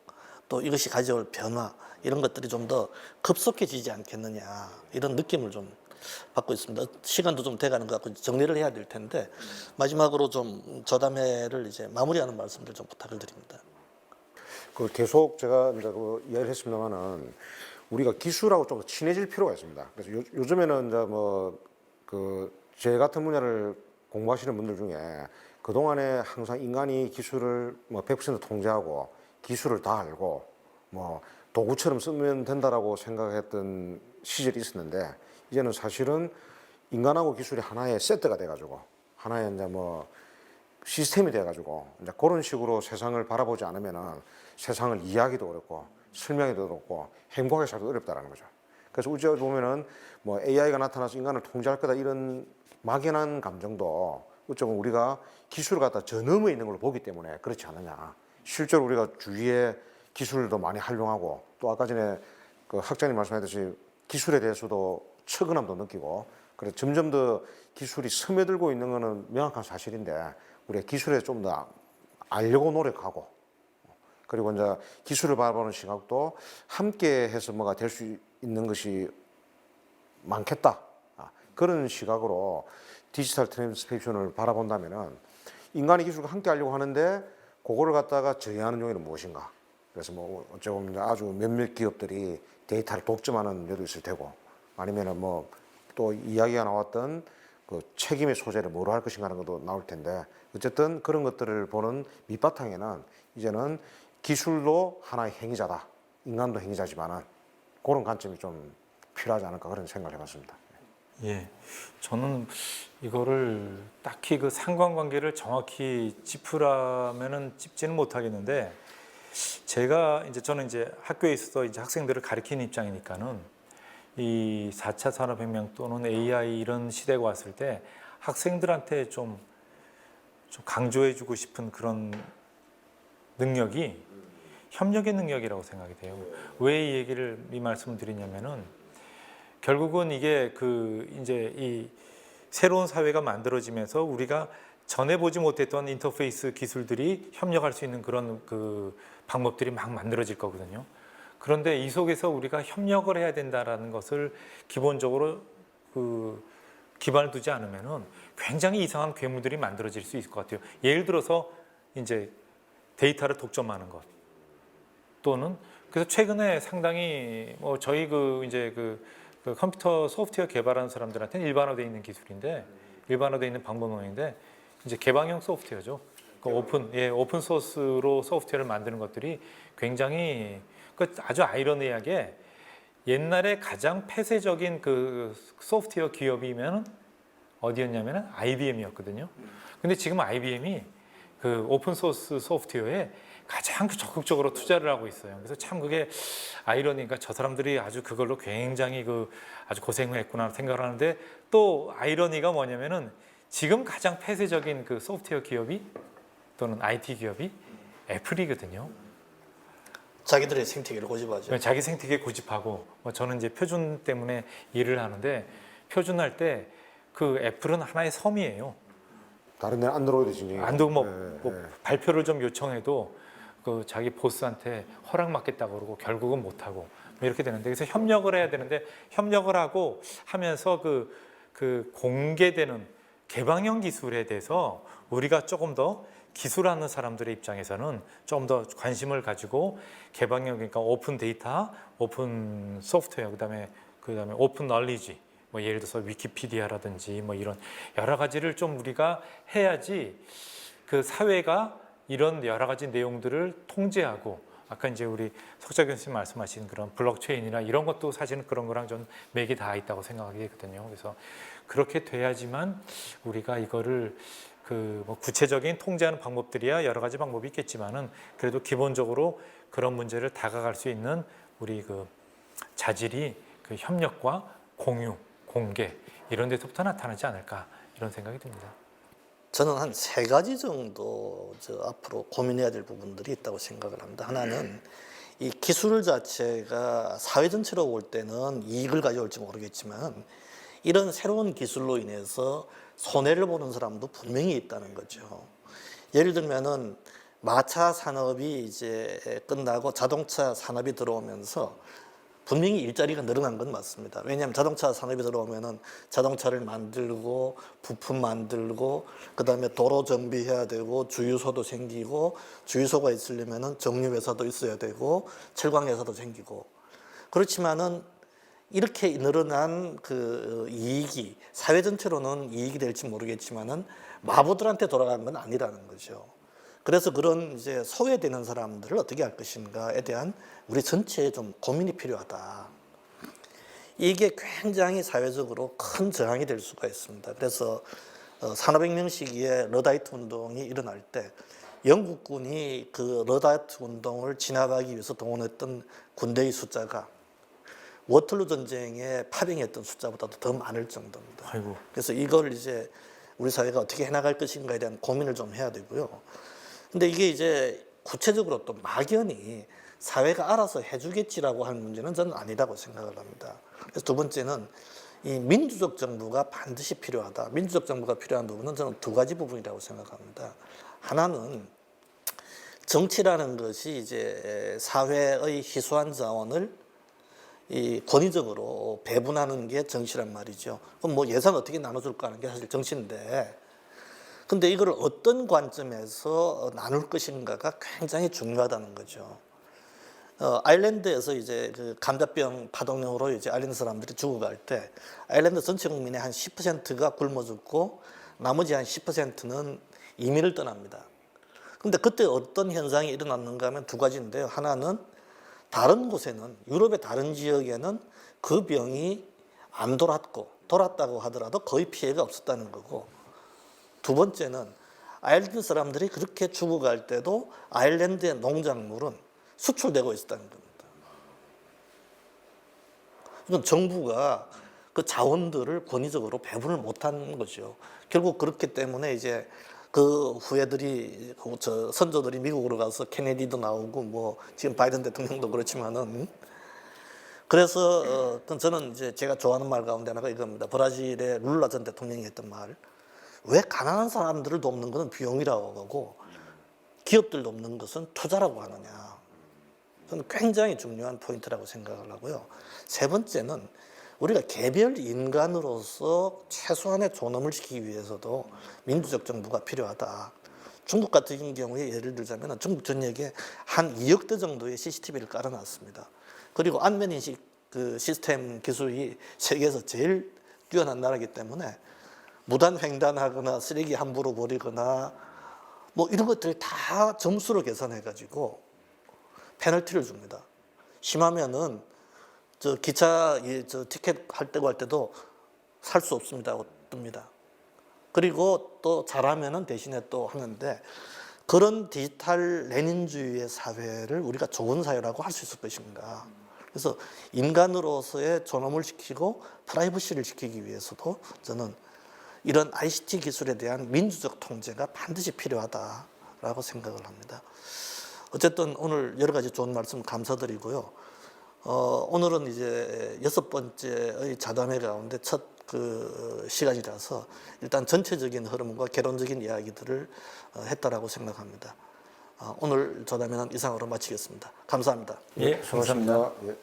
또 이것이 가져올 변화 이런 것들이 좀 더 급속해지지 않겠느냐 이런 느낌을 좀 받고 있습니다. 시간도 좀 돼가는 것 같고 정리를 해야 될 텐데 마지막으로 좀 저담회를 이제 마무리하는 말씀들 좀 부탁을 드립니다. 그 계속 제가 이제 그 이야기를 했습니다만은 우리가 기술하고 좀 더 친해질 필요가 있습니다. 그래서 요즘에는 이제 뭐 그 제 같은 분야를 공부하시는 분들 중에 그 동안에 항상 인간이 기술을 뭐 100% 통제하고 기술을 다 알고 뭐 도구처럼 쓰면 된다라고 생각했던 시절이 있었는데 이제는 사실은 인간하고 기술이 하나의 세트가 돼가지고 하나의 이제 뭐 시스템이 돼가지고 이제 그런 식으로 세상을 바라보지 않으면은 세상을 이해하기도 어렵고 설명하기도 어렵고 행복하게 살기도 어렵다라는 거죠. 그래서 우리가 보면은 뭐 AI가 나타나서 인간을 통제할 거다 이런 막연한 감정도 어쩌면 우리가 기술을 갖다 저 너머에 있는 걸로 보기 때문에 그렇지 않느냐. 실제로 우리가 주위에 기술도 많이 활용하고 또 아까 전에 그 학장님 말씀하셨듯이 기술에 대해서도 측은함도 느끼고 그래서 점점 더 기술이 스며들고 있는 것은 명확한 사실인데 우리가 기술에 좀 더 알려고 노력하고 그리고 이제 기술을 바라보는 시각도 함께 해서 뭐가 될 수 있는 것이 많겠다. 그런 시각으로 디지털 트랜스포메이션을 바라본다면은 인간이 기술과 함께 하려고 하는데 그거를 갖다가 저해하는 요인은 무엇인가? 그래서 뭐 어찌 보면 아주 몇몇 기업들이 데이터를 독점하는 여도 있을 테고 아니면은 뭐 또 이야기가 나왔던 그 책임의 소재를 뭐로 할 것인가 하는 것도 나올 텐데 어쨌든 그런 것들을 보는 밑바탕에는 이제는 기술도 하나의 행위자다. 인간도 행위자지만은 그런 관점이 좀 필요하지 않을까 그런 생각을 해봤습니다. 예, 저는 이거를 딱히 그 상관관계를 정확히 짚으라면은 짚지는 못하겠는데 저는 이제 학교에 있어서 이제 학생들을 가르치는 입장이니까는 이 4차 산업혁명 또는 AI 이런 시대가 왔을 때 학생들한테 좀 강조해주고 싶은 그런 능력이 협력의 능력이라고 생각이 돼요. 왜 이 말씀을 드리냐면은 결국은 이게 이제 이 새로운 사회가 만들어지면서 우리가 전에 보지 못했던 인터페이스 기술들이 협력할 수 있는 그런 방법들이 막 만들어질 거거든요. 그런데 이 속에서 우리가 협력을 해야 된다라는 것을 기본적으로 기반을 두지 않으면은 굉장히 이상한 괴물들이 만들어질 수 있을 것 같아요. 예를 들어서 이제 데이터를 독점하는 것 또는 그래서 최근에 상당히 뭐 저희 이제 컴퓨터 소프트웨어 개발하는 사람들한테는 일반화되어 있는 기술인데 일반화되어 있는 방법론인데 이제 개방형 소프트웨어죠. 오픈 소스로 소프트웨어를 만드는 것들이 굉장히 아주 아이러니하게 옛날에 가장 폐쇄적인 소프트웨어 기업이면 어디였냐면 IBM이었거든요. 근데 지금 IBM이 오픈 소스 소프트웨어에 가장 적극적으로 투자를 하고 있어요. 그래서 참 그게 아이러니가 저 사람들이 아주 그걸로 굉장히 아주 고생을 했구나 생각을 하는데 또 아이러니가 뭐냐면은 지금 가장 폐쇄적인 소프트웨어 기업이 또는 IT 기업이 애플이거든요. 자기들의 생태계를 고집하죠. 자기 생태계 고집하고 저는 이제 표준 때문에 일을 하는데 표준할 때 애플은 하나의 섬이에요. 다른 데는 안드로이드 진영이 발표를 좀 요청해도 자기 보스한테 허락 받겠다고 그러고 결국은 못 하고 이렇게 되는데 그래서 협력을 해야 되는데 협력을 하고 하면서 공개되는 개방형 기술에 대해서 우리가 조금 더 기술하는 사람들의 입장에서는 좀 더 관심을 가지고 개방형 그러니까 오픈 데이터, 오픈 소프트웨어 그다음에 오픈 널리지 뭐 예를 들어서 위키피디아라든지 뭐 이런 여러 가지를 좀 우리가 해야지 사회가 이런 여러 가지 내용들을 통제하고 아까 이제 우리 석자 교수님 말씀하신 그런 블록체인이나 이런 것도 사실은 그런 거랑 좀 맥이 다 있다고 생각하거든요. 그래서 그렇게 돼야지만 우리가 이거를 뭐 구체적인 통제하는 방법들이야 여러 가지 방법이 있겠지만은 그래도 기본적으로 그런 문제를 다가갈 수 있는 우리 자질이 협력과 공유, 공개 이런 데서부터 나타나지 않을까 이런 생각이 듭니다. 저는 한 3가지 정도 앞으로 고민해야 될 부분들이 있다고 생각을 합니다. 하나는 이 기술 자체가 사회 전체로 볼 때는 이익을 가져올지 모르겠지만 이런 새로운 기술로 인해서 손해를 보는 사람도 분명히 있다는 거죠. 예를 들면은 마차 산업이 이제 끝나고 자동차 산업이 들어오면서 분명히 일자리가 늘어난 건 맞습니다. 왜냐하면 자동차 산업이 들어오면은 자동차를 만들고 부품 만들고 그다음에 도로 정비해야 되고 주유소도 생기고 주유소가 있으려면은 정유회사도 있어야 되고 철강회사도 생기고 그렇지만은 이렇게 늘어난 그 이익이 사회 전체로는 이익이 될지 모르겠지만은 마부들한테 돌아간 건 아니라는 거죠. 그래서 그런 이제 소외되는 사람들을 어떻게 할 것인가에 대한 우리 전체의 좀 고민이 필요하다. 이게 굉장히 사회적으로 큰 저항이 될 수가 있습니다. 그래서 산업혁명 시기에 러다이트 운동이 일어날 때 영국군이 그 러다이트 운동을 진압하기 위해서 동원했던 군대의 숫자가 워털루 전쟁에 파병했던 숫자보다도 더 많을 정도입니다. 아이고. 그래서 이걸 이제 우리 사회가 어떻게 해나갈 것인가에 대한 고민을 좀 해야 되고요. 근데 이게 이제 구체적으로 또 막연히 사회가 알아서 해주겠지라고 하는 문제는 저는 아니라고 생각을 합니다. 그래서 두 번째는 이 민주적 정부가 반드시 필요하다. 민주적 정부가 필요한 부분은 저는 두 가지 부분이라고 생각합니다. 하나는 정치라는 것이 이제 사회의 희소한 자원을 이 권위적으로 배분하는 게 정치란 말이죠. 그럼 뭐 예산 어떻게 나눠줄까 하는 게 사실 정치인데, 근데 이걸 어떤 관점에서 나눌 것인가가 굉장히 중요하다는 거죠. 아일랜드에서 이제 그 감자병 파동령으로 이제 아일랜드 사람들이 죽어갈 때 아일랜드 전체 국민의 한 10%가 굶어 죽고 나머지 한 10%는 이민을 떠납니다. 근데 그때 어떤 현상이 일어났는가 하면 두 가지인데요. 하나는 다른 곳에는 유럽의 다른 지역에는 그 병이 안 돌았다고 하더라도 거의 피해가 없었다는 거고, 두 번째는 아일랜드 사람들이 그렇게 죽어갈 때도 아일랜드의 농작물은 수출되고 있었다는 겁니다. 이건 정부가 그 자원들을 권위적으로 배분을 못한 거죠. 결국 그렇기 때문에 이제 그 후예들이 저 선조들이 미국으로 가서 케네디도 나오고 뭐 지금 바이든 대통령도 그렇지만은, 그래서 저는 이제 제가 좋아하는 말 가운데 하나가 이겁니다. 브라질의 룰라 전 대통령이 했던 말. 왜 가난한 사람들을 돕는 것은 비용이라고 하고 기업들 돕는 것은 투자라고 하느냐. 저는 굉장히 중요한 포인트라고 생각을 하고요. 세 번째는 우리가 개별 인간으로서 최소한의 존엄을 지키기 위해서도 민주적 정부가 필요하다. 중국 같은 경우에 예를 들자면 중국 전역에 한 2억 대 정도의 CCTV를 깔아놨습니다. 그리고 안면인식 그 시스템 기술이 세계에서 제일 뛰어난 나라이기 때문에 무단 횡단하거나 쓰레기 함부로 버리거나 뭐 이런 것들 다 점수로 계산해가지고 페널티를 줍니다. 심하면은 저 기차 저 티켓 할 때도 살 수 없습니다. 뜹니다. 그리고 또 잘하면은 대신에 또 하는데, 그런 디지털 레닌주의의 사회를 우리가 좋은 사회라고 할 수 있을 것인가. 그래서 인간으로서의 존엄을 지키고 프라이버시를 지키기 위해서도 저는 이런 ICT 기술에 대한 민주적 통제가 반드시 필요하다라고 생각을 합니다. 어쨌든 오늘 여러 가지 좋은 말씀 감사드리고요. 오늘은 이제 6번째의 자담회 가운데 첫 그 시간이라서 일단 전체적인 흐름과 개론적인 이야기들을 했다라고 생각합니다. 오늘 자담회는 이상으로 마치겠습니다. 감사합니다. 예, 감사합니다. 예.